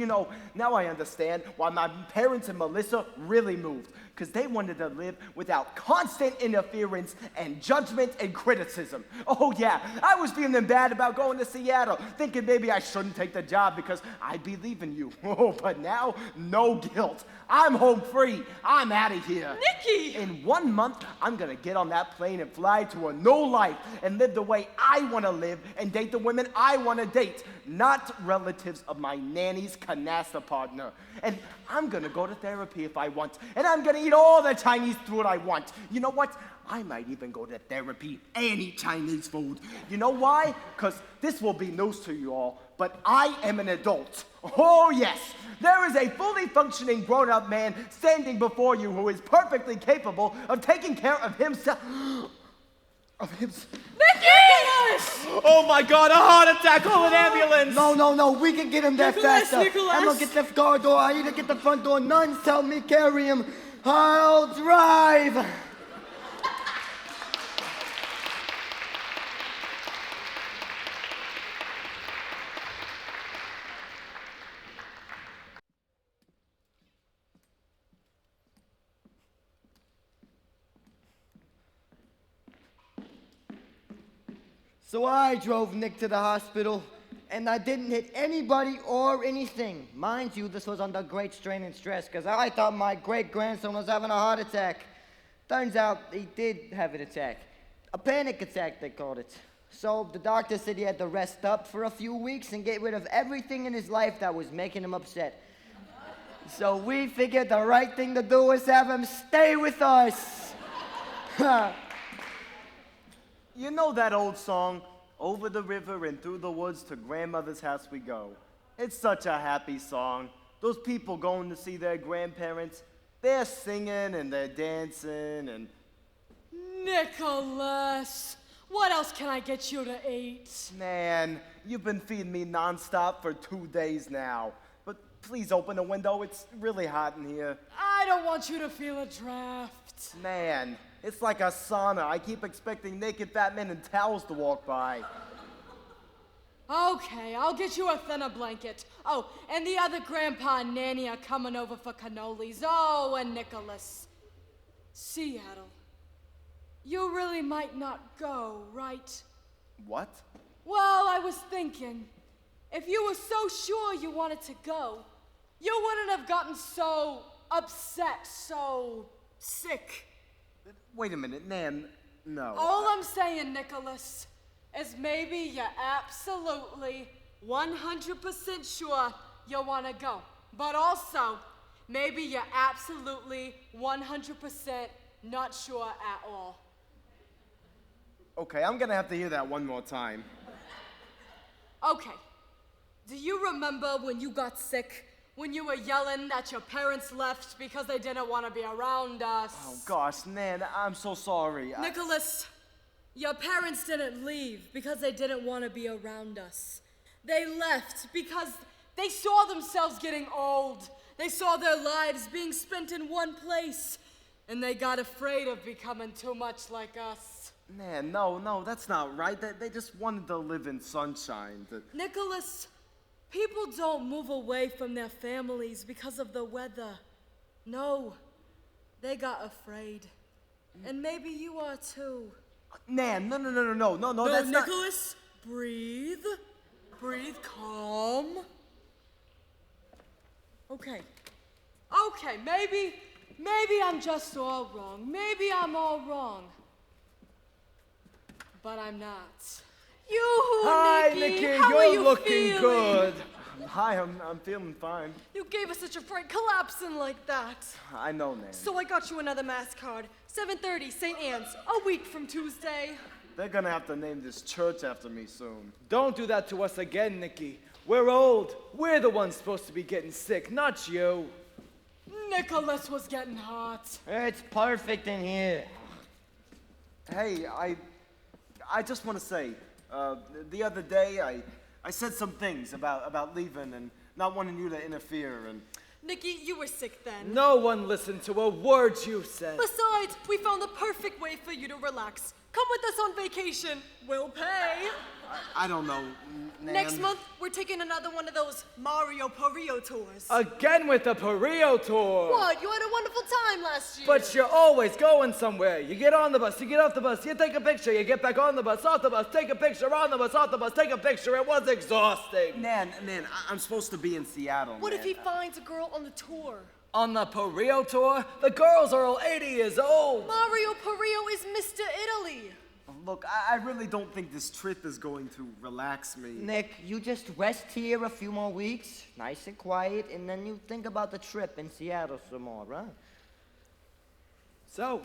now I understand why my parents and Melissa really moved. Because they wanted to live without constant interference and judgment and criticism. Oh yeah, I was feeling bad about going to Seattle, thinking maybe I shouldn't take the job because I'd be leaving you. Oh, but now, no guilt. I'm home free. I'm out of here. Nicky! In 1 month, I'm gonna get on that plane and fly to a new life and live the way I wanna live and date the women I wanna date, not relatives of my nanny's canasta partner. And I'm gonna go to therapy if I want, and I'm gonna eat all the Chinese food I want. You know what? I might even go to therapy and eat Chinese food. You know why? Because this will be news to you all, but I am an adult. Oh yes, there is a fully functioning grown-up man standing before you who is perfectly capable of taking care of himself. Oh my God, a heart attack, call an ambulance. No, we can get him there Nicholas, faster. Nicholas. I'm gonna get the car door, I need to get the front door. Nuns help me carry him. I'll drive. So I drove Nick to the hospital, and I didn't hit anybody or anything. Mind you, this was under great strain and stress, because I thought my great-grandson was having a heart attack. Turns out he did have an attack. A panic attack, they called it. So the doctor said he had to rest up for a few weeks and get rid of everything in his life that was making him upset. So we figured the right thing to do was have him stay with us. You know that old song, Over the River and Through the Woods to Grandmother's House We Go? It's such a happy song. Those people going to see their grandparents, they're singing and they're dancing and... Nicholas, what else can I get you to eat? Man, you've been feeding me nonstop for 2 days now. But please open the window, it's really hot in here. I don't want you to feel a draft. Man, it's like a sauna. I keep expecting naked fat men in towels to walk by. Okay, I'll get you a thinner blanket. Oh, and the other grandpa and nanny are coming over for cannolis. Oh, and Nicholas. Seattle. You really might not go, right? What? Well, I was thinking, if you were so sure you wanted to go, you wouldn't have gotten so upset, so sick. Wait a minute, Nan, no. All I'm saying, Nicholas, is maybe you're absolutely 100% sure you want to go. But also, maybe you're absolutely 100% not sure at all. Okay, I'm gonna have to hear that one more time. Okay, Do you remember when you got sick? When you were yelling that your parents left because they didn't want to be around us? Oh gosh, Nan, I'm so sorry. Nicholas, your parents didn't leave because they didn't want to be around us. They left because they saw themselves getting old. They saw their lives being spent in one place. And they got afraid of becoming too much like us. Nan, no, that's not right. They just wanted to live in sunshine. Nicholas, people don't move away from their families because of the weather. No, they got afraid. And maybe you are too. Nan, no, that's not... Nicholas, breathe. Breathe, calm. Okay, maybe I'm just all wrong. Maybe I'm all wrong. But I'm not. Yoo-hoo, Hi, Nikki, How are you're you looking feeling? good. Hi, I'm feeling fine. You gave us such a fright collapsing like that. I know, Nan. So I got you another mass card. 7:30, St. Anne's, a week from Tuesday. They're gonna have to name this church after me soon. Don't do that to us again, Nikki. We're old. We're the ones supposed to be getting sick, not you. Nicholas was getting hot. It's perfect in here. Hey, I just want to say, the other day I said some things about leaving and not wanting you to interfere and... Nikki, you were sick then. No one listened to a word you said. Besides, we found the perfect way for you to relax. Come with us on vacation. We'll pay. I don't know, Nan. Next month, we're taking another one of those Mario Parillo tours. Again with the Parillo tour. What? You had a wonderful time last year. But you're always going somewhere. You get on the bus, you get off the bus, you take a picture, you get back on the bus, off the bus, take a picture, on the bus, off the bus, take a picture. It was exhausting. Nan, I'm supposed to be in Seattle, What Nan. if he finds a girl on the tour? On the Parillo tour, the girls are all 80 years old. Mario Parillo is Mr. Italy. Look, I really don't think this trip is going to relax me. Nick, you just rest here a few more weeks, nice and quiet, and then you think about the trip in Seattle some more, huh? So,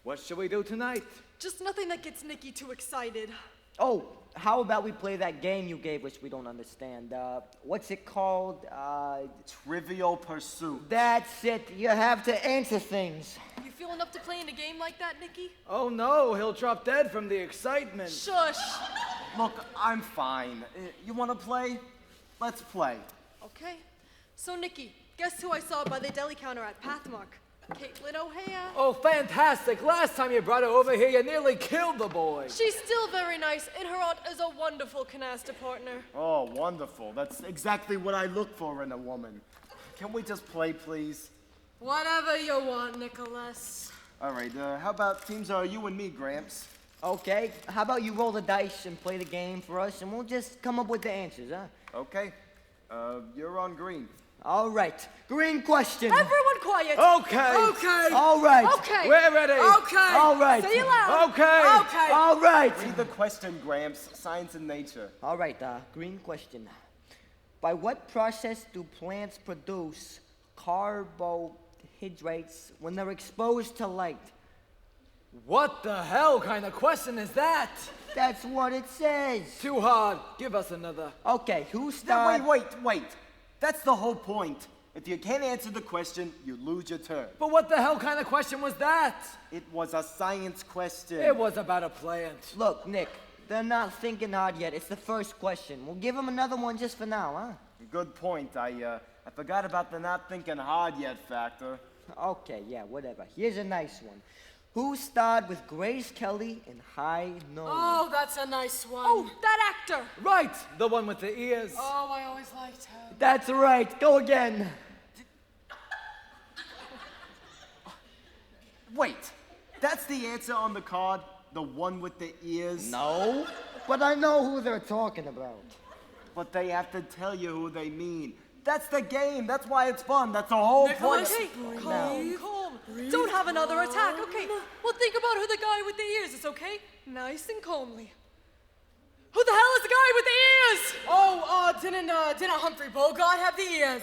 what should we do tonight? Just nothing that gets Nikki too excited. Oh, how about we play that game you gave which we don't understand? What's it called? Trivial Pursuit. That's it. You have to answer things. You feel enough to play in a game like that, Nikki? Oh no, he'll drop dead from the excitement. Shush. Look, I'm fine. You want to play? Let's play. Okay. So, Nikki, guess who I saw by the deli counter at Pathmark? Caitlin O'Hare. Oh, fantastic. Last time you brought her over here, you nearly killed the boy. She's still very nice, and her aunt is a wonderful canasta partner. Oh, wonderful. That's exactly what I look for in a woman. Can we just play, please? Whatever you want, Nicholas. All right, how about teams are you and me, Gramps? Okay, how about you roll the dice and play the game for us, and we'll just come up with the answers, huh? Okay. You're on green. All right. Green question. Everyone quiet. Okay. Okay. All right. Okay. We're ready. Okay. All right. Say it loud. Okay. Okay. All right. Read the question, Gramps. Science and nature. All right, green question. By what process do plants produce carbohydrates when they're exposed to light? What the hell kind of question is that? That's what it says. Too hard. Give us another. Okay, who No, started? wait. That's the whole point. If you can't answer the question, you lose your turn. But what the hell kind of question was that? It was a science question. It was about a plant. Look, Nick, they're not thinking hard yet. It's the first question. We'll give them another one just for now, huh? Good point. I forgot about the not thinking hard yet factor. Okay, yeah, whatever. Here's a nice one. Who starred with Grace Kelly in High Noon? Oh, that's a nice one. Oh, that actor. Right, the one with the ears. Oh, I always liked him. That's right. Go again. Wait, that's the answer on the card? The one with the ears? No, but I know who they're talking about. But they have to tell you who they mean. That's the game. That's why it's fun. That's the whole point. Okay, calm. Don't have another attack. Okay, well, think about who the guy with the ears is, okay? Nice and calmly. Who the hell is the guy with the ears? Oh, didn't Humphrey Bogart have the ears?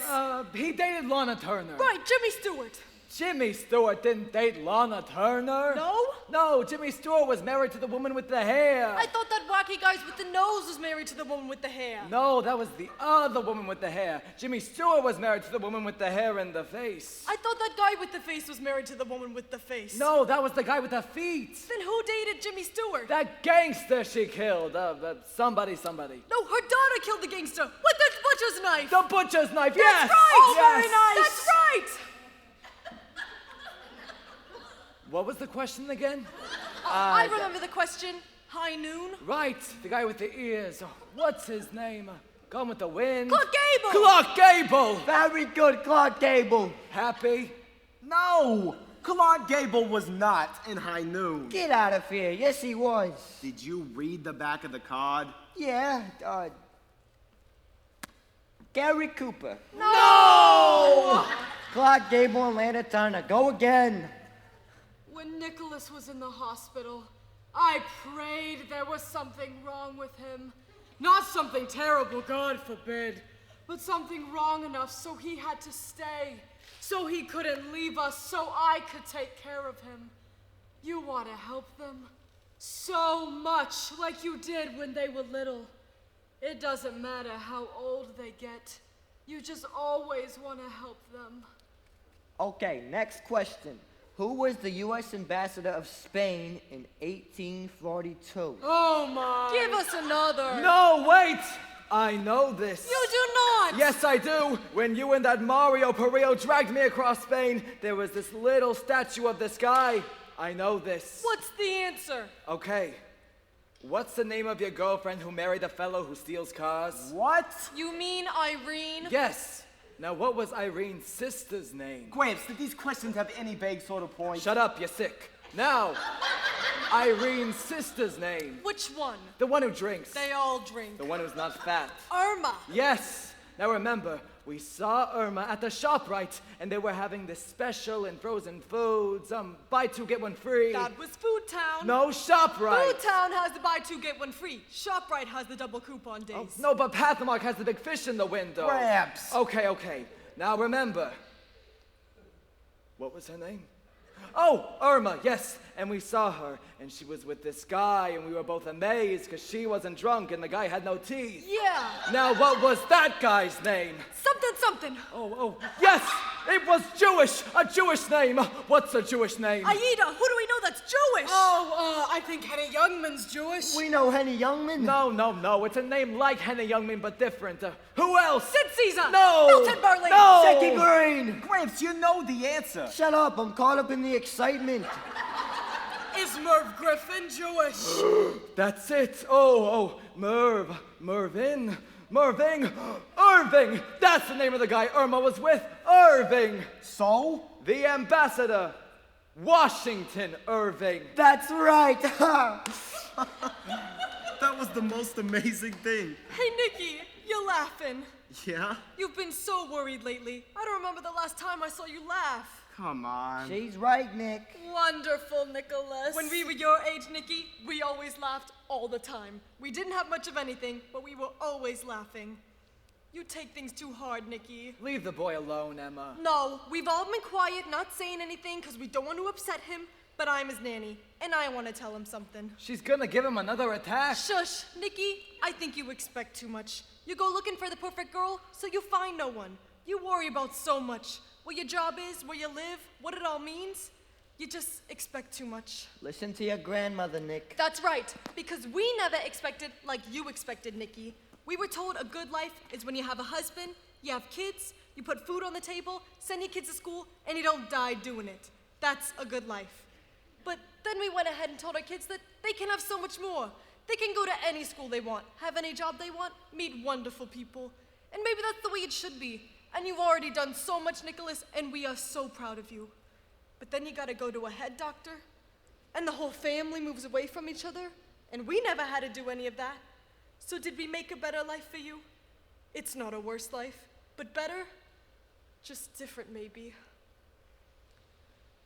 He dated Lana Turner. Right, Jimmy Stewart. Jimmy Stewart didn't date Lana Turner. No? No, Jimmy Stewart was married to the woman with the hair. I thought that wacky guy with the nose was married to the woman with the hair. No, that was the other woman with the hair. Jimmy Stewart was married to the woman with the hair and the face. I thought that guy with the face was married to the woman with the face. No, that was the guy with the feet. Then who dated Jimmy Stewart? That gangster she killed. Somebody. No, her daughter killed the gangster with the butcher's knife. The butcher's knife, That's yes! right! Oh, Yes. very nice! That's right! What was the question again? I remember the question. High noon. Right, the guy with the ears. Oh, what's his name? Gone with the Wind. Clark Gable! Clark Gable! Very good, Clark Gable. Happy? No! Clark Gable was not in High Noon. Get out of here. Yes, he was. Did you read the back of the card? Yeah, Gary Cooper. No! Clark Gable and Lana Turner. Go again. When Nicholas was in the hospital, I prayed there was something wrong with him. Not something terrible, God forbid, but something wrong enough so he had to stay, so he couldn't leave us, so I could take care of him. You want to help them so much, like you did when they were little. It doesn't matter how old they get. You just always want to help them. Okay, next question. Who was the U.S. ambassador of Spain in 1842? Oh my. Give us another. No, wait! I know this. You do not. Yes, I do. When you and that Mario Perillo dragged me across Spain, there was this little statue of this guy. I know this. What's the answer? Okay. What's the name of your girlfriend who married a fellow who steals cars? What? You mean Irene? Yes. Now, what was Irene's sister's name? Gramps, did these questions have any vague sort of point? Shut up, you're sick. Now, Irene's sister's name. Which one? The one who drinks. They all drink. The one who's not fat. Irma. Yes. Now remember, we saw Irma at the ShopRite, and they were having this special in frozen foods, buy two, get one free. That was Food Town. No, ShopRite. Food Town has the buy two, get one free. ShopRite has the double coupon days. Oh, no, but Pathmark has the big fish in the window. Gramps. Okay. Now remember. What was her name? Oh, Irma, yes. And we saw her, and she was with this guy, and we were both amazed because she wasn't drunk and the guy had no teeth. Yeah. Now, what was that guy's name? Something. Oh, yes! It was Jewish! A Jewish name! What's a Jewish name? Aida, who do we know that's Jewish? I think Henny Youngman's Jewish. We know Henny Youngman. No. It's a name like Henny Youngman, but different. Who else? Sid Caesar. No! Milton Berle. No! Second Green. Gramps, you know the answer. Shut up. I'm caught up in the excitement. Is Merv Griffin Jewish? That's it. Mervin. Irving! That's the name of the guy Irma was with. Irving! So? The ambassador. Washington Irving. That's right. That was the most amazing thing. Hey, Nikki, you're laughing. Yeah? You've been so worried lately. I don't remember the last time I saw you laugh. Come on. She's right, Nick. Wonderful, Nicholas. When we were your age, Nikki, we always laughed all the time. We didn't have much of anything, but we were always laughing. You take things too hard, Nikki. Leave the boy alone, Emma. No, we've all been quiet, not saying anything, because we don't want to upset him, but I'm his nanny, and I want to tell him something. She's gonna give him another attack. Shush, Nikki, I think you expect too much. You go looking for the perfect girl, so you find no one. You worry about so much. What your job is, where you live, what it all means. You just expect too much. Listen to your grandmother, Nick. That's right, because we never expected like you expected, Nikki. We were told a good life is when you have a husband, you have kids, you put food on the table, send your kids to school, and you don't die doing it. That's a good life. But then we went ahead and told our kids that they can have so much more. They can go to any school they want, have any job they want, meet wonderful people. And maybe that's the way it should be. And you've already done so much, Nicholas, and we are so proud of you. But then you gotta go to a head doctor, and the whole family moves away from each other, and we never had to do any of that. So did we make a better life for you? It's not a worse life, but better? Just different, maybe.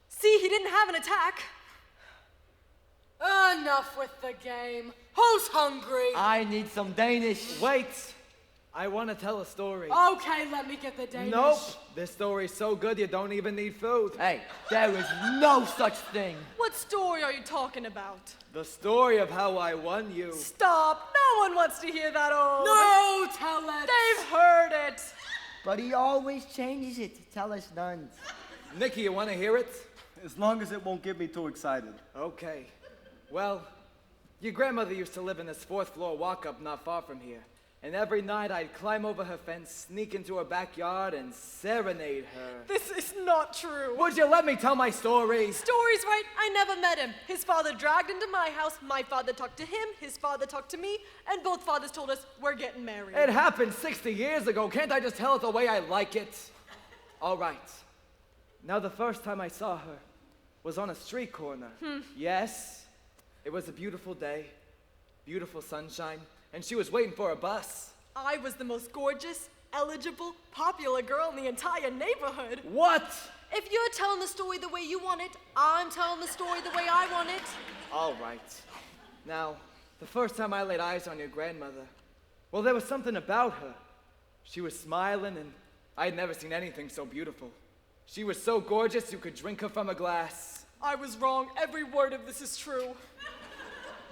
See, he didn't have an attack. Enough with the game. Who's hungry? I need some Danish. Wait. I want to tell a story. Okay, let me get the Danish. Nope. This story's so good you don't even need food. Hey, there is no such thing. What story are you talking about? The story of how I won you. Stop! No one wants to hear that old. No, tell it. They've heard it. But he always changes it to tell us nuns. Nikki, you want to hear it? As long as it won't get me too excited. Okay. Well, your grandmother used to live in this 4th floor walk-up not far from here. And every night I'd climb over her fence, sneak into her backyard, and serenade her. This is not true. Would you let me tell my story? Story's right. I never met him. His father dragged into my house. My father talked to him. His father talked to me. And both fathers told us we're getting married. It happened 60 years ago. Can't I just tell it the way I like it? All right. Now, the first time I saw her was on a street corner. Yes, it was a beautiful day, beautiful sunshine, and she was waiting for a bus. I was the most gorgeous, eligible, popular girl in the entire neighborhood. What? If you're telling the story the way you want it, I'm telling the story the way I want it. All right. Now, the first time I laid eyes on your grandmother, well, there was something about her. She was smiling, and I had never seen anything so beautiful. She was so gorgeous you could drink her from a glass. I was wrong. Every word of this is true.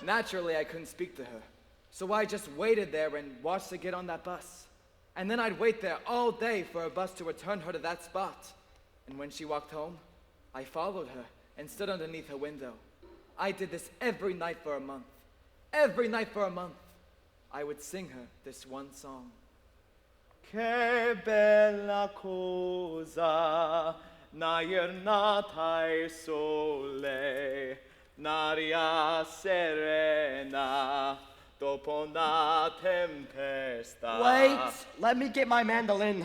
Naturally, I couldn't speak to her. So I just waited there and watched her get on that bus. And then I'd wait there all day for a bus to return her to that spot. And when she walked home, I followed her and stood underneath her window. I did this every night for a month. Every night for a month, I would sing her this one song. Che bella cosa, na giornata il sole, n'aria serena, dopo una tempesta. Wait, let me get my mandolin.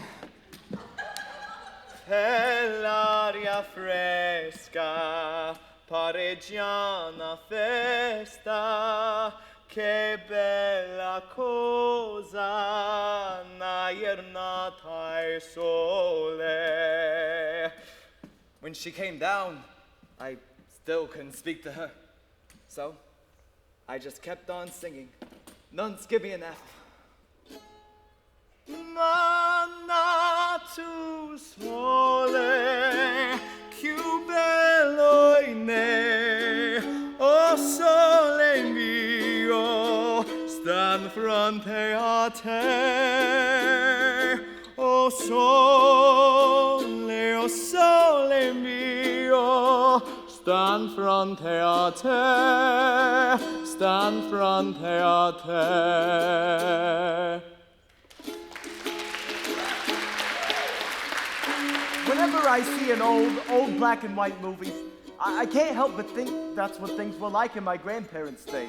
E l'aria fresca, pareggiana festa, che bella cosa, una giornata al sole. When she came down, I still couldn't speak to her. So, I just kept on singing. Nuns, give me an F. Manna tu sole, più bello in me, o sole mio, stand fronte a te. O sole mio, stand fronte a te, stand fronte a te. Whenever I see an old black and white movie, I can't help but think that's what things were like in my grandparents' day.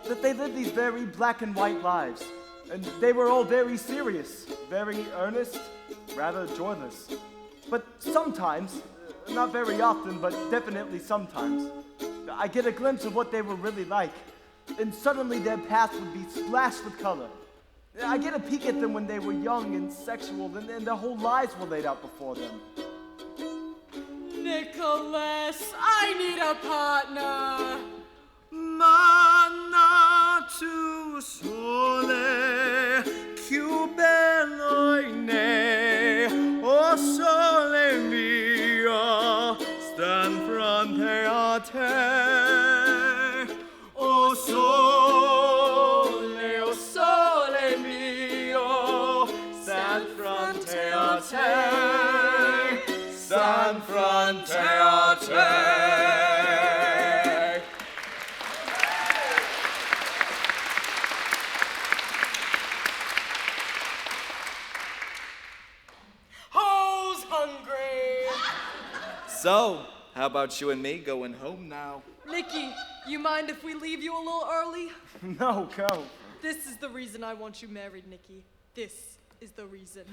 That they lived these very black and white lives. And they were all very serious, very earnest, rather joyless. But sometimes, not very often, but definitely sometimes, I get a glimpse of what they were really like. And suddenly their paths would be splashed with color. I get a peek at them when they were young and sexual, and their whole lives were laid out before them. Nicholas, I need a partner. Manna tu sole, più bello in me, o sole mio, stand fronte a te. O sole mio, stand fronte a te, stand fronte a te. Who's hungry? So, how about you and me going home now? Nikki, you mind if we leave you a little early? No, go. This is the reason I want you married, Nikki. This is the reason.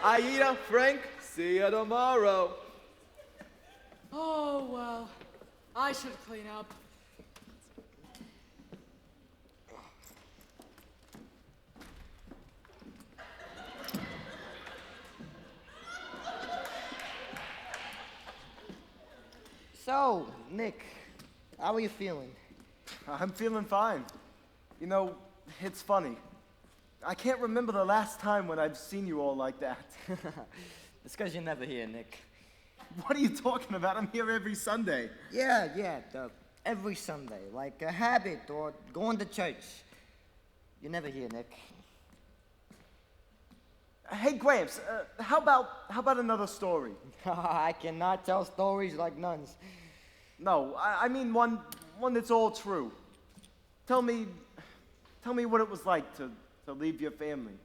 Aida, Frank, see you tomorrow. Oh, well, I should clean up. So, Nick, how are you feeling? I'm feeling fine. You know, it's funny. I can't remember the last time when I've seen you all like that. It's because you're never here, Nick. What are you talking about? I'm here every Sunday. Yeah, every Sunday, like a habit or going to church. You're never here, Nick. Hey, Gramps, how about another story? I cannot tell stories like nuns. No, I mean one that's all true. Tell me what it was like to leave your family.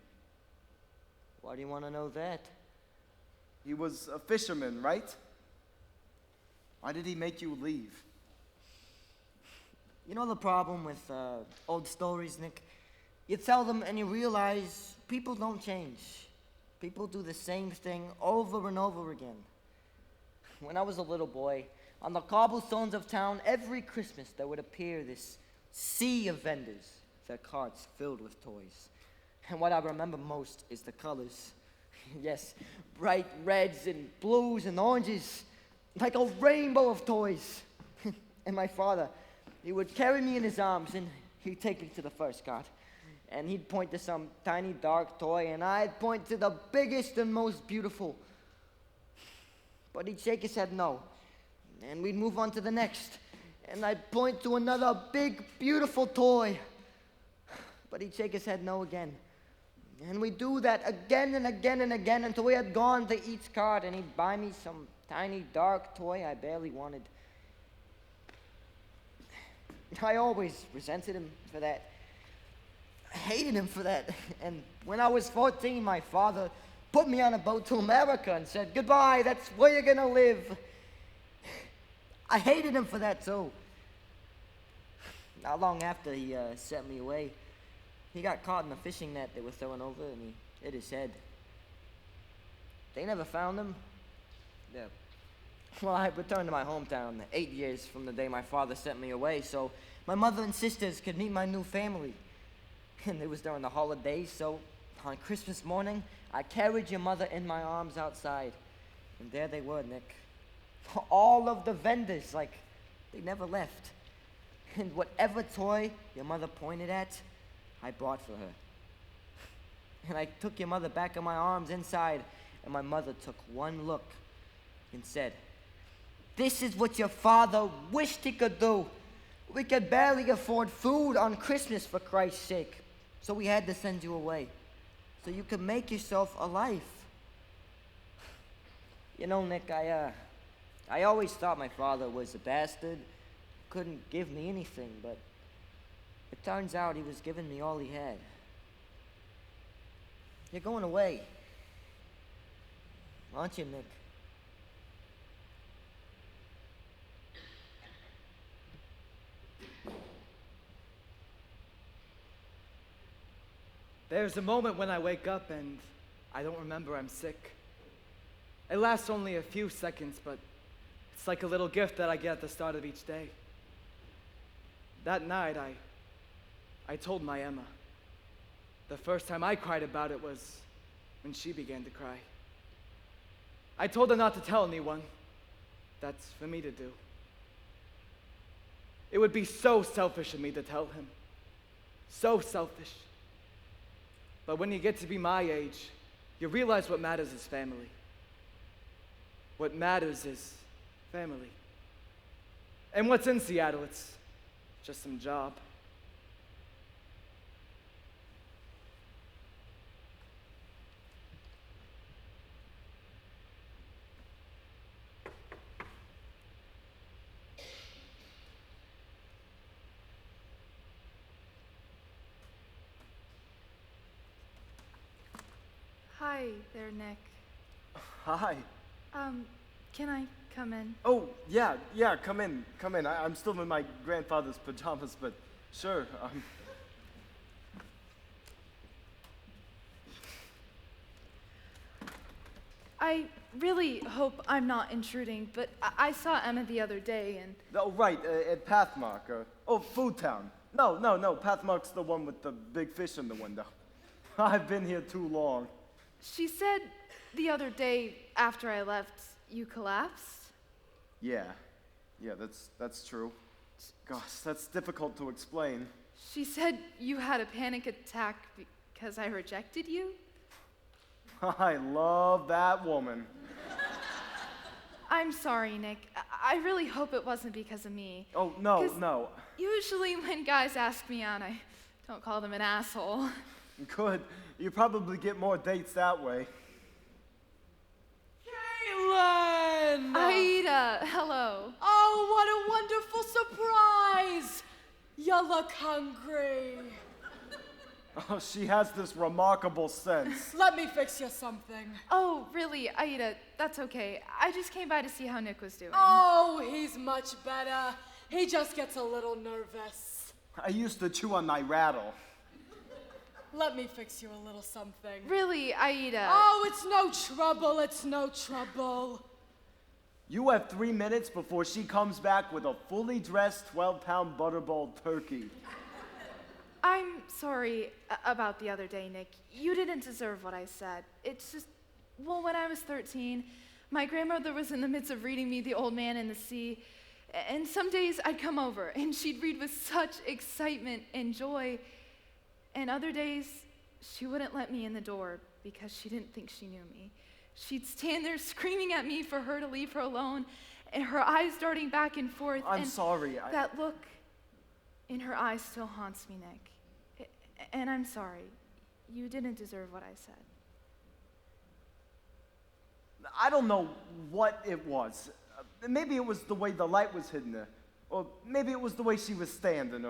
Why do you want to know that? He was a fisherman, right? Why did he make you leave? You know the problem with old stories, Nick? You tell them and you realize people don't change. People do the same thing over and over again. When I was a little boy, on the cobblestones of town, every Christmas there would appear this sea of vendors, their carts filled with toys. And what I remember most is the colors. Yes, bright reds and blues and oranges, like a rainbow of toys. And my father, he would carry me in his arms and he'd take me to the first cart. And he'd point to some tiny dark toy and I'd point to the biggest and most beautiful. But he'd shake his head no. And we'd move on to the next. And I'd point to another big, beautiful toy. But he'd shake his head no again. And we'd do that again and again and again until we had gone to each cart and he'd buy me some tiny dark toy I barely wanted. I always resented him for that. I hated him for that. And when I was 14, my father put me on a boat to America and said, "Goodbye, that's where you're gonna live." I hated him for that too. Not long after he sent me away, he got caught in a fishing net they were throwing over and he hit his head. They never found him. Yeah. Well, I returned to my hometown 8 years from the day my father sent me away, so my mother and sisters could meet my new family. And it was during the holidays, so on Christmas morning, I carried your mother in my arms outside. And there they were, Nick. All of the vendors, like, they never left. And whatever toy your mother pointed at, I bought for her. And I took your mother back in my arms inside, and my mother took one look and said, "This is what your father wished he could do. We could barely afford food on Christmas, for Christ's sake. So we had to send you away, so you could make yourself a life." You know, Nick, I always thought my father was a bastard, couldn't give me anything, but it turns out he was giving me all he had. You're going away, aren't you, Nick? There's a moment when I wake up and I don't remember I'm sick. It lasts only a few seconds, but it's like a little gift that I get at the start of each day. That night, I told my Emma. The first time I cried about it was when she began to cry. I told her not to tell anyone. That's for me to do. It would be so selfish of me to tell him. So selfish. But when you get to be my age, you realize what matters is family. What matters is family. And what's in Seattle? It's just some job. Hi there, Nick. Hi. Can I come in? Oh, yeah, come in. I'm still in my grandfather's pajamas, but sure. I really hope I'm not intruding, but I saw Emma the other day and... Oh, right, at Pathmark. Food Town. No, Pathmark's the one with the big fish in the window. I've been here too long. She said the other day after I left, you collapsed? Yeah, that's true. Gosh, that's difficult to explain. She said you had a panic attack because I rejected you? I love that woman. I'm sorry, Nick. I really hope it wasn't because of me. Oh, no, 'Cause no. Usually when guys ask me out, I don't call them an asshole. Good. You probably get more dates that way. Caitlin! Aida, hello. Oh, what a wonderful surprise! You look hungry. Oh, she has this remarkable sense. Let me fix you something. Oh, really, Aida, that's okay. I just came by to see how Nick was doing. Oh, he's much better. He just gets a little nervous. I used to chew on my rattle. Let me fix you a little something. Really, Aida? Oh, it's no trouble, it's no trouble. You have 3 minutes before she comes back with a fully dressed 12-pound butterball turkey. I'm sorry about the other day, Nick. You didn't deserve what I said. It's just, well, when I was 13, my grandmother was in the midst of reading me The Old Man and the Sea, and some days I'd come over, and she'd read with such excitement and joy, and other days she wouldn't let me in the door because she didn't think she knew me. She'd stand there screaming at me for her to leave her alone, and her eyes darting back and forth. I'm sorry. That look in her eyes still haunts me, Nick. And I'm sorry. You didn't deserve what I said. I don't know what it was. Maybe it was the way the light was hitting her. Or maybe it was the way she was standing.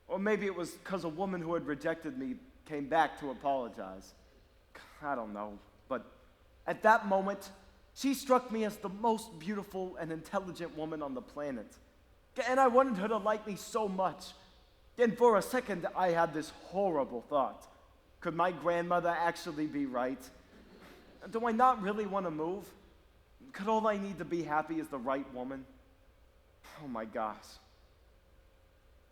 Or maybe it was because a woman who had rejected me came back to apologize. I don't know. But at that moment, she struck me as the most beautiful and intelligent woman on the planet. And I wanted her to like me so much. And for a second, I had this horrible thought. Could my grandmother actually be right? Do I not really want to move? Could all I need to be happy is the right woman? Oh my gosh.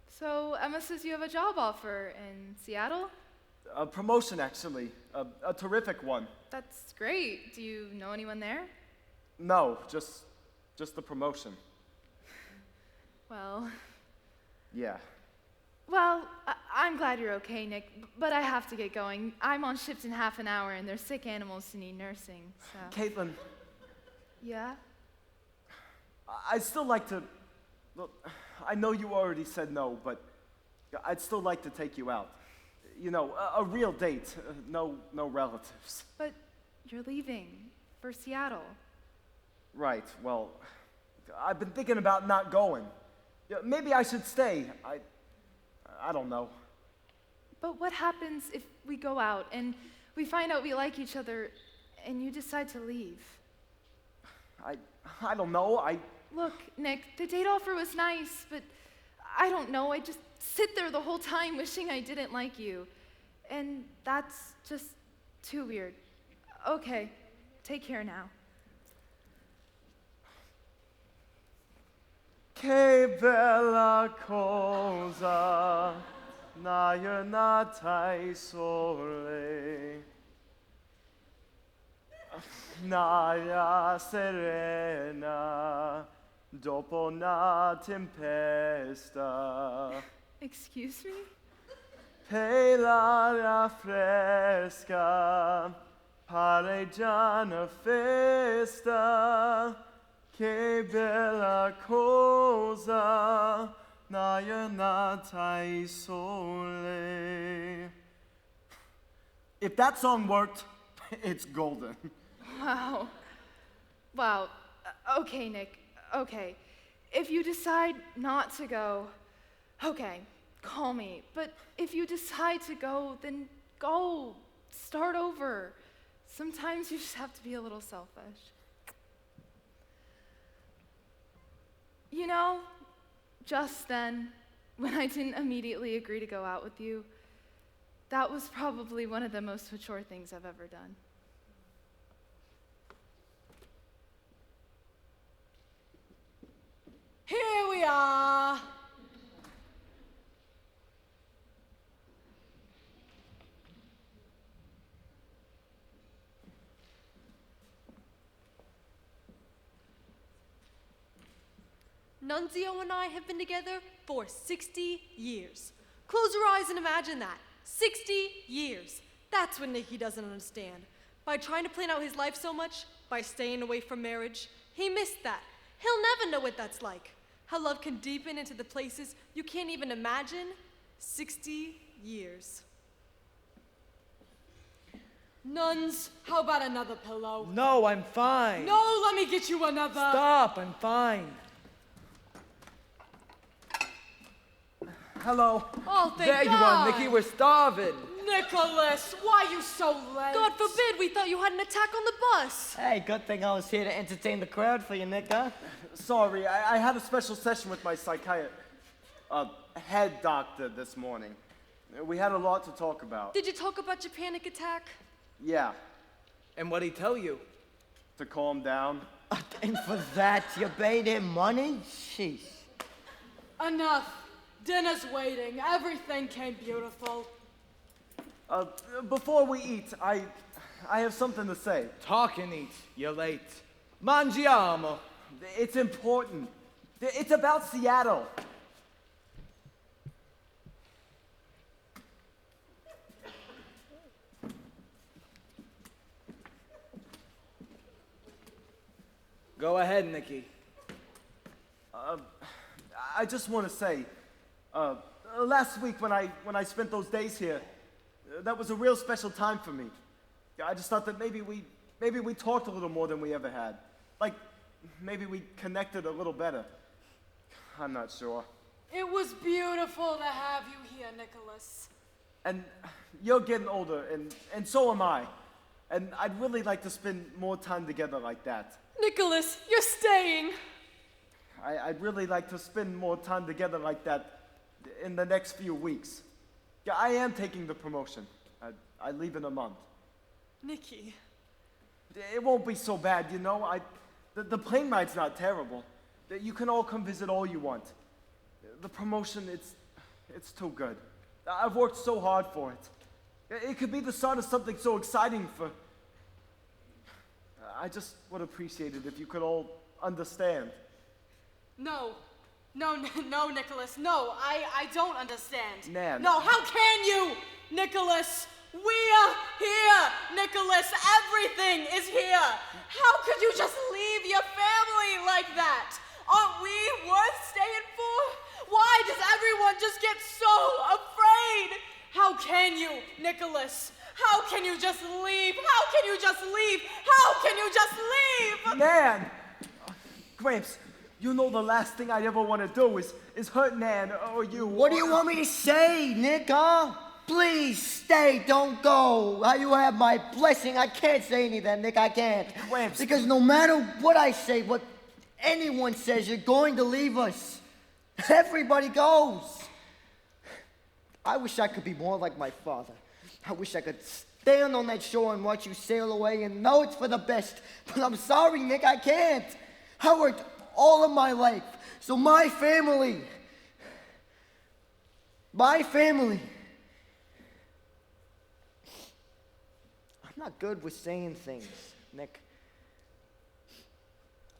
So Emma says you have a job offer in Seattle? A promotion, actually. A terrific one. That's great. Do you know anyone there? No, just the promotion. Well, Yeah. I'm glad you're okay, Nick, but I have to get going. I'm on shift in half an hour, and there's sick animals who need nursing, so... Caitlin, Yeah? I'd still like to... Look, I know you already said no, but I'd still like to take you out. You know, a real date, no relatives. But you're leaving for Seattle. Right, well, I've been thinking about not going. Yeah, maybe I should stay. I don't know. But what happens if we go out and we find out we like each other and you decide to leave? I don't know. Look, Nick, the date offer was nice, but I don't know. I just sit there the whole time wishing I didn't like you. And that's just too weird. Okay, take care now. Che bella cosa, na giornata di sole, n'aria serena, dopo una tempesta, Excuse me? per l'aria fresca, pare già una festa. Che bella cosa, na giornata di sole. If that song worked, it's golden. Wow. Okay, Nick. Okay. If you decide not to go, okay, call me. But if you decide to go, then go. Start over. Sometimes you just have to be a little selfish. You know, just then, when I didn't immediately agree to go out with you, that was probably one of the most mature things I've ever done. Here we are. Nunzio and I have been together for 60 years. Close your eyes and imagine that. 60 years. That's what Nicky doesn't understand. By trying to plan out his life so much, by staying away from marriage, he missed that. He'll never know what that's like. How love can deepen into the places you can't even imagine. 60 years. Nuns, how about another pillow? No, I'm fine. No, let me get you another. Stop, I'm fine. Hello. Oh, thank There God. you are, Nicky. We're starving. Nicholas, why you so late? God forbid we thought you had an attack on the bus. Hey, good thing I was here to entertain the crowd for you, Nick, huh? Sorry, I had a special session with my head doctor this morning. We had a lot to talk about. Did you talk about your panic attack? Yeah, And what'd he tell you? to calm down. And for that, you paid him money? Sheesh. Enough. Dinner's waiting. Everything came beautiful. Before we eat, I have something to say. Talk and eat. You're late. Mangiamo. It's important. It's about Seattle. Go ahead, Nicky. I just want to say, last week when I spent those days here, that was a real special time for me. I just thought that maybe we talked a little more than we ever had. Like, maybe we connected a little better. I'm not sure. It was beautiful to have you here, Nicholas. And you're getting older, and so am I. And I'd really like to spend more time together like that. Nicholas, you're staying. I'd really like to spend more time together like that in the next few weeks. Yeah, I am taking the promotion. I leave in a month. Nicky. It won't be so bad, you know. The plane ride's not terrible. You can all come visit all you want. The promotion, it's too good. I've worked so hard for it. It could be the start of something so exciting for... I just would appreciate it if you could all understand. No, Nicholas. No, I don't understand. Nan. No, how can you, Nicholas? We're here, Nicholas. Everything is here. How could you just leave your family like that? Aren't we worth staying for? Why does everyone just get so afraid? How can you, Nicholas? How can you just leave? How can you just leave? How can you just leave? Nan! Gramps, you know the last thing I'd ever want to do is hurt Nan or you. What do you want me to say, Nick, huh? Please stay, don't go. You have my blessing. I can't say any of that, Nick, I can't. Gramps. Because no matter what I say, what anyone says, you're going to leave us. Everybody goes. I wish I could be more like my father. I wish I could stand on that shore and watch you sail away and know it's for the best. But I'm sorry, Nick, I can't. I worked all of my life. So my family, I'm not good with saying things, Nick.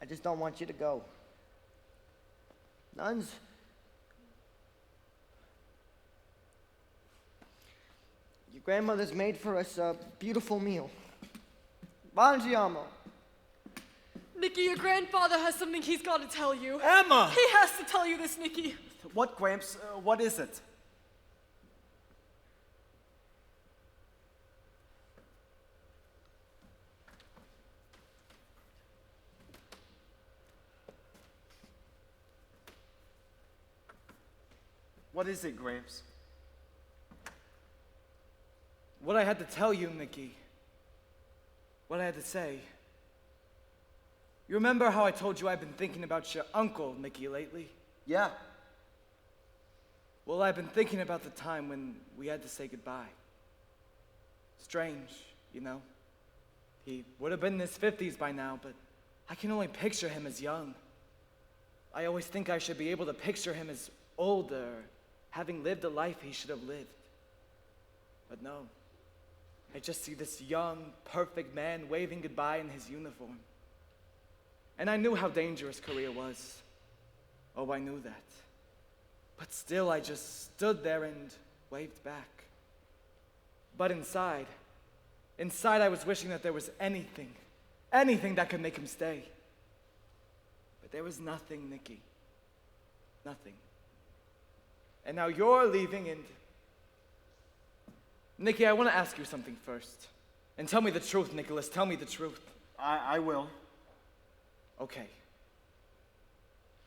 I just don't want you to go. Nuns, your grandmother's made for us a beautiful meal. Mangiamo. Nicky, your grandfather has something he's got to tell you. Emma! He has to tell you this, Nicky. What, Gramps? What is it? What is it, Gramps? What I had to tell you, Nicky. What I had to say. You remember how I told you I've been thinking about your uncle, Nicky, lately? Yeah. Well, I've been thinking about the time when we had to say goodbye. Strange, you know? He would have been in his 50s by now, but I can only picture him as young. I always think I should be able to picture him as older, having lived a life he should have lived. But no. I just see this young, perfect man waving goodbye in his uniform. And I knew how dangerous Korea was. Oh, I knew that. But still, I just stood there and waved back. But inside, Inside, I was wishing that there was anything that could make him stay. But there was nothing, Nikki. Nothing. And now you're leaving and... Nikki, I want to ask you something first. And tell me the truth, Nicholas. Tell me the truth. I will. Okay.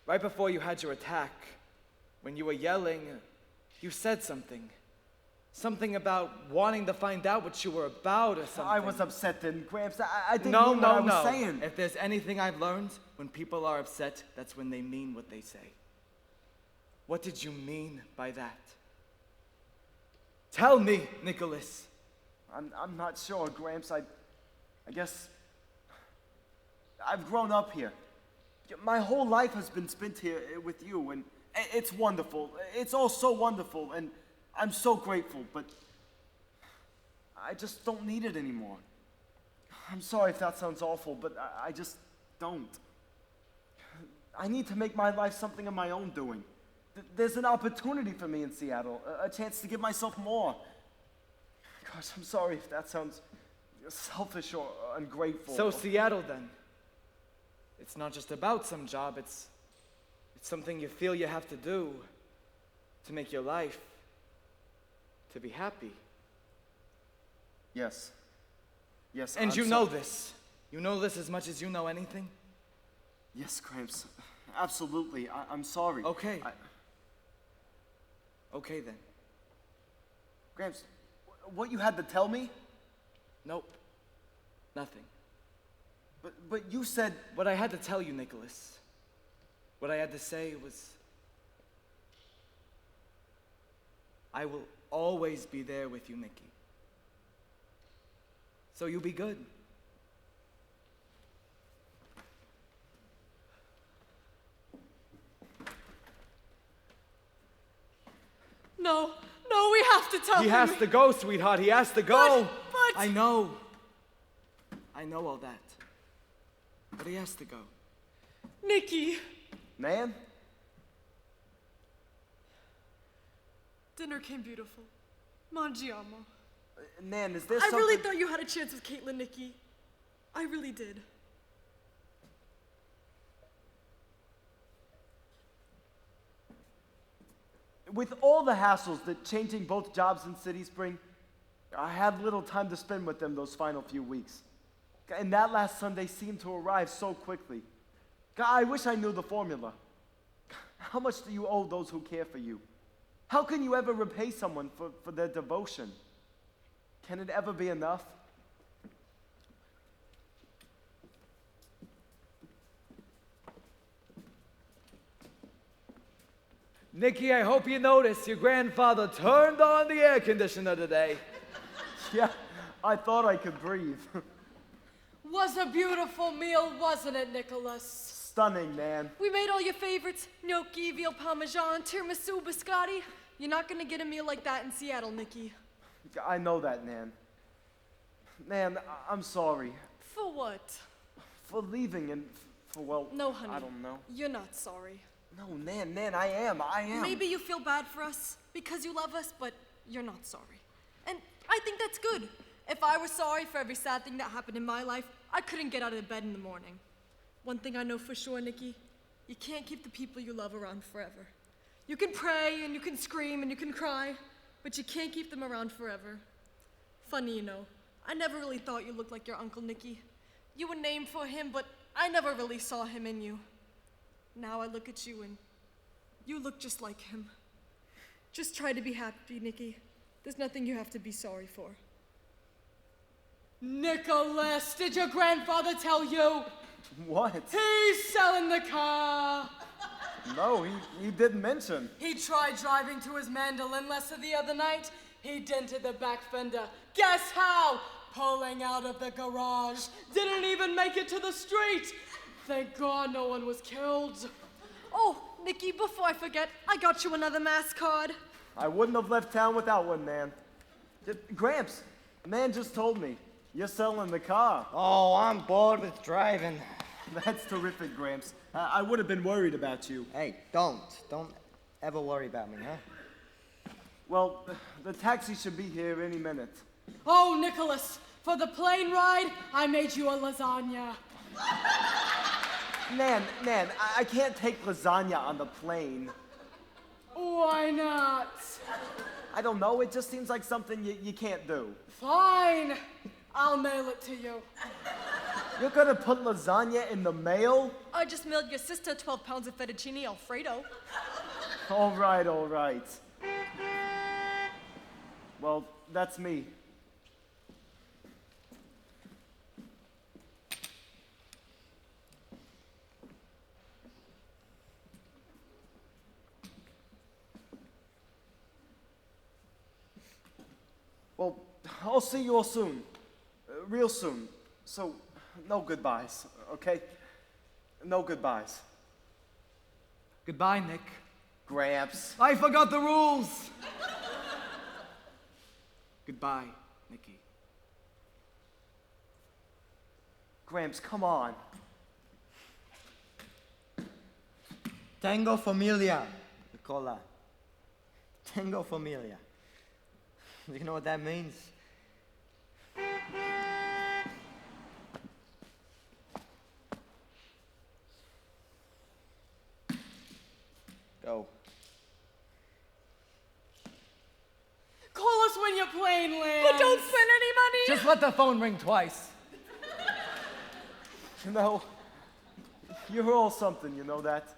Right before you had your attack, when you were yelling, you said something. Something about wanting to find out what you were about or something. I was upset then, Gramps. I didn't No, mean what I no, was no. saying. If there's anything I've learned, when people are upset, that's when they mean what they say. What did you mean by that? Tell me, Nicholas. I'm not sure, Gramps. I guess I've grown up here. My whole life has been spent here with you, and it's wonderful. It's all so wonderful, and I'm so grateful, but I just don't need it anymore. I'm sorry if that sounds awful, but I just don't. I need to make my life something of my own doing. There's an opportunity for me in Seattle, a chance to give myself more. Gosh, I'm sorry if that sounds selfish or ungrateful. So Seattle then. It's not just about some job, it's something you feel you have to do to make your life, to be happy. Yes. Yes, And I'm you so- know this. You know this as much as you know anything? Yes, Gramps. Absolutely. I'm sorry. Okay. Okay then. Gramps, what you had to tell me? Nope. Nothing. But you said... What I had to tell you, Nicholas, what I had to say was, I will always be there with you, Nikki. So you be good. No, we have to tell He him. has to go, sweetheart. He has to go. But- I know. I know all that. But he has to go. Nikki, Man? Dinner came beautiful. Mangiamo. Nan, is there I something... really thought you had a chance with Caitlin, Nikki. I really did. With all the hassles that changing both jobs and cities bring, I had little time to spend with them those final few weeks. And that last Sunday seemed to arrive so quickly. God, I wish I knew the formula. How much do you owe those who care for you? How can you ever repay someone for their devotion? Can it ever be enough? Nikki, I hope you noticed your grandfather turned on the air conditioner today. Yeah, I thought I could breathe. was a beautiful meal, wasn't it, Nicholas? Stunning, Nan. We made all your favorites. Gnocchi, veal parmesan, tiramisu, biscotti. You're not gonna get a meal like that in Seattle, Nikki. I know that, Nan. Nan, I'm sorry For what? for leaving and for, well, No, honey. I don't know. You're not sorry. No, Nan, I am. Maybe you feel bad for us because you love us, but you're not sorry. And I think that's good. If I were sorry for every sad thing that happened in my life, I couldn't get out of bed in the morning. One thing I know for sure, Nikki, you can't keep the people you love around forever. You can pray and you can scream and you can cry, but you can't keep them around forever. Funny, you know, I never really thought you looked like your Uncle Nicky. You were named for him, but I never really saw him in you. Now I look at you and you look just like him. Just try to be happy, Nikki. There's nothing you have to be sorry for. Nicholas, did your grandfather tell you? What? He's selling the car. No, he didn't mention. He tried driving to his mandolin lesson the other night. He dented the back fender. Guess how? Pulling out of the garage. Didn't even make it to the street. Thank God no one was killed. Oh, Nikki, before I forget, I got you another mass card. I wouldn't have left town without one, Nan. Gramps, Nan just told me. You're selling the car. Oh, I'm bored with driving. That's terrific, Gramps. I would have been worried about you. Hey, don't ever worry about me, huh? Well, the taxi should be here any minute. Oh, Nicholas, For the plane ride, I made you a lasagna. Nan, I can't take lasagna on the plane. Why not? I don't know, it just seems like something you can't do. Fine. I'll mail it to you. You're gonna put lasagna in the mail? I just mailed your sister 12 pounds of fettuccine Alfredo. All right. Well, that's me. Well, I'll see you all soon. Real soon. So, no goodbyes, okay? No goodbyes. Goodbye, Nick. Gramps. I forgot the rules. Goodbye, Nicky. Gramps, come on. Tango familia, Nicola. Tango familia. You know what that means? Go. Call us when your plane lands. But don't spend any money. Just let the phone ring twice. You know, you're all something, you know that?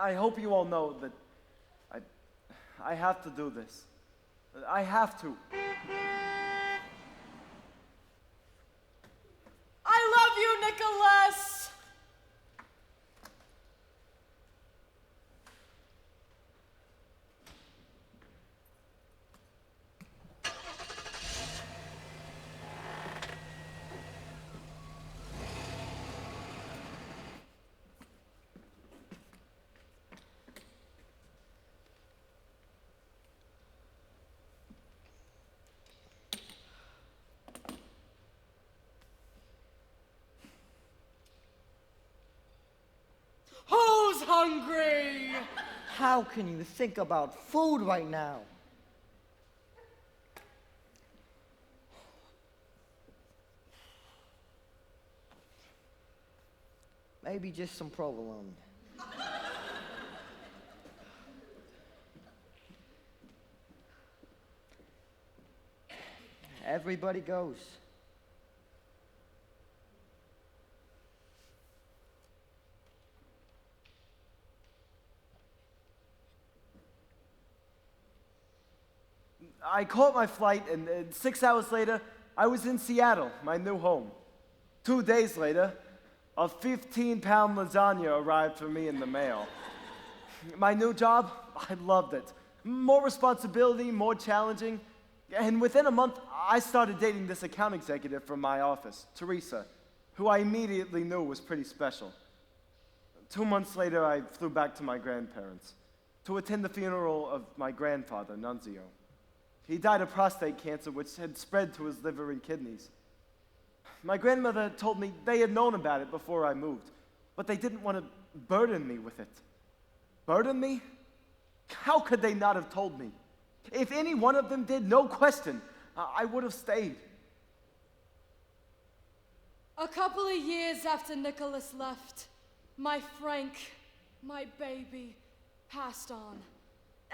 I hope you all know that I have to do this. I have to. I love you, Nicholas. Who's hungry? How can you think about food right now? Maybe just some provolone. Everybody goes. I caught my flight, and 6 hours later, I was in Seattle, my new home. 2 days later, a 15-pound lasagna arrived for me in the mail. My new job, I loved it. More responsibility, more challenging. And within a month, I started dating this account executive from my office, Teresa, who I immediately knew was pretty special. 2 months later, I flew back to my grandparents to attend the funeral of my grandfather, Nunzio. He died of prostate cancer, which had spread to his liver and kidneys. My grandmother told me they had known about it before I moved, but they didn't want to burden me with it. Burden me? How could they not have told me? If any one of them did, no question, I would have stayed. A couple of years after Nicholas left, my Frank, my baby, passed on.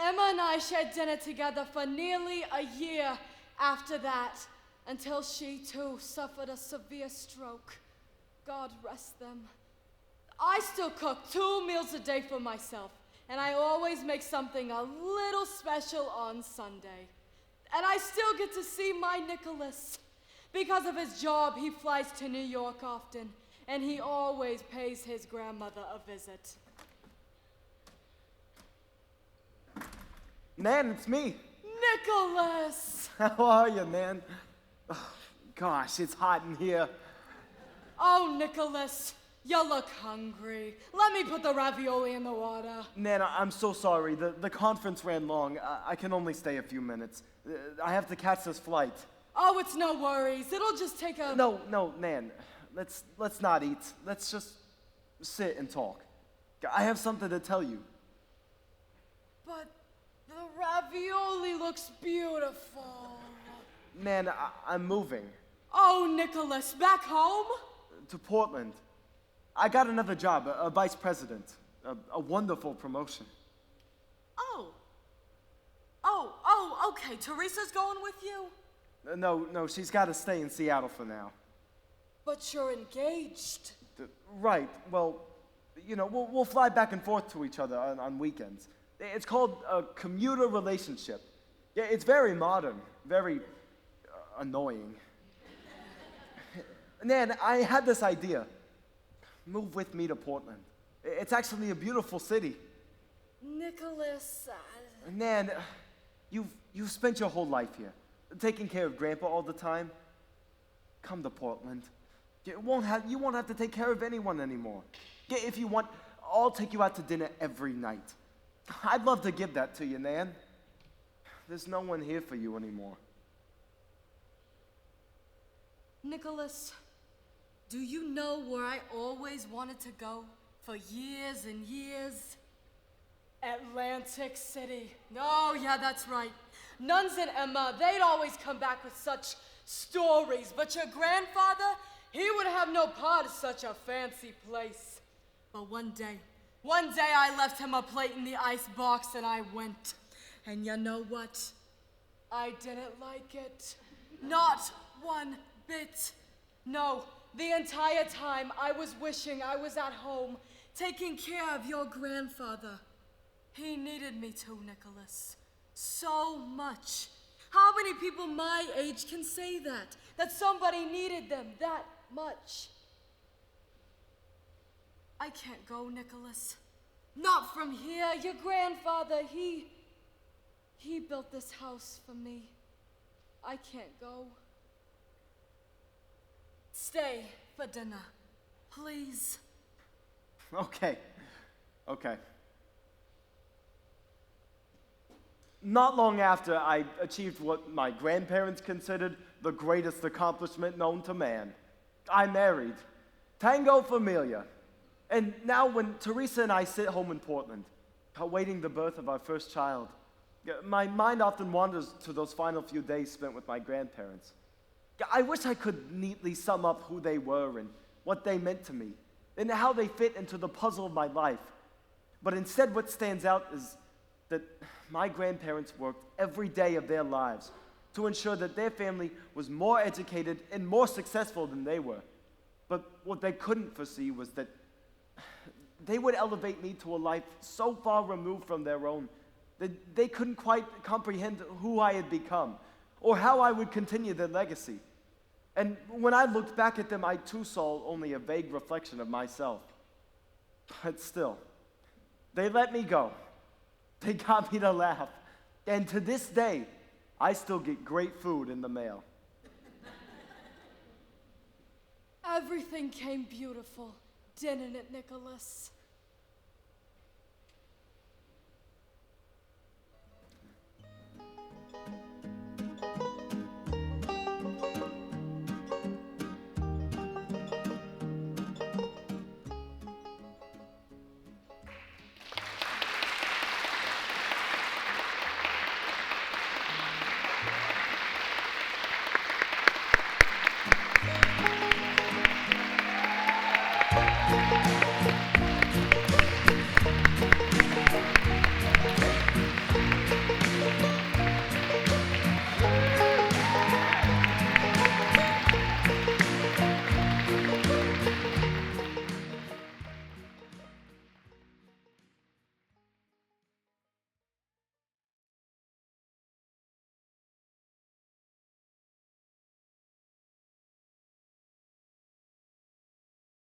Emma and I shared dinner together for nearly a year after that, until she too suffered a severe stroke. God rest them. I still cook 2 meals a day for myself, and I always make something a little special on Sunday. And I still get to see my Nicholas. Because of his job, he flies to New York often, and he always pays his grandmother a visit. Nan, it's me. Nicholas! How are you, Nan? Oh, gosh, it's hot in here. Oh, Nicholas, you look hungry. Let me put the ravioli in the water. Nan, I'm so sorry. The conference ran long. I can only stay a few minutes. I have to catch this flight. Oh, it's no worries. It'll just take a... No, Nan. Let's not eat. Let's just sit and talk. I have something to tell you. But the ravioli looks beautiful. Nan, I'm moving Oh, Nicholas, back home? to Portland. I got another job, a vice president. A wonderful promotion. Okay. Teresa's going with you? No, she's got to stay in Seattle for now. But you're engaged. Right, well, we'll fly back and forth to each other on weekends. It's called a commuter relationship. Yeah, it's very modern, very annoying. Nan, I had this idea. Move with me to Portland. It's actually a beautiful city. Nicholas, Nan, you've spent your whole life here, taking care of Grandpa all the time. Come to Portland. You won't have to take care of anyone anymore. Yeah, if you want, I'll take you out to dinner every night. I'd love to give that to you, Nan. There's no one here for you anymore. Nicholas, do you know where I always wanted to go for years and years? Atlantic City. Oh, yeah, that's right. Nuns and Emma, they'd always come back with such stories, but your grandfather, he would have no part of such a fancy place. But one day I left him a plate in the ice box and I went. And you know what? I didn't like it. Not one bit. No, the entire time I was wishing I was at home, taking care of your grandfather. He needed me too, Nicholas. So much. How many people my age can say that? That somebody needed them that much? I can't go, Nicholas. Not from here. Your grandfather, he built this house for me. I can't go. Stay for dinner, please. Okay. Not long after I achieved what my grandparents considered the greatest accomplishment known to man, I married. Tango Familia. And now when Teresa and I sit home in Portland, awaiting the birth of our first child, my mind often wanders to those final few days spent with my grandparents. I wish I could neatly sum up who they were and what they meant to me, and how they fit into the puzzle of my life. But instead what stands out is that my grandparents worked every day of their lives to ensure that their family was more educated and more successful than they were. But what they couldn't foresee was that they would elevate me to a life so far removed from their own that they couldn't quite comprehend who I had become or how I would continue their legacy. And when I looked back at them, I too saw only a vague reflection of myself. But still, they let me go. They got me to laugh. And to this day, I still get great food in the mail. Everything came beautiful, didn't it, Nicholas?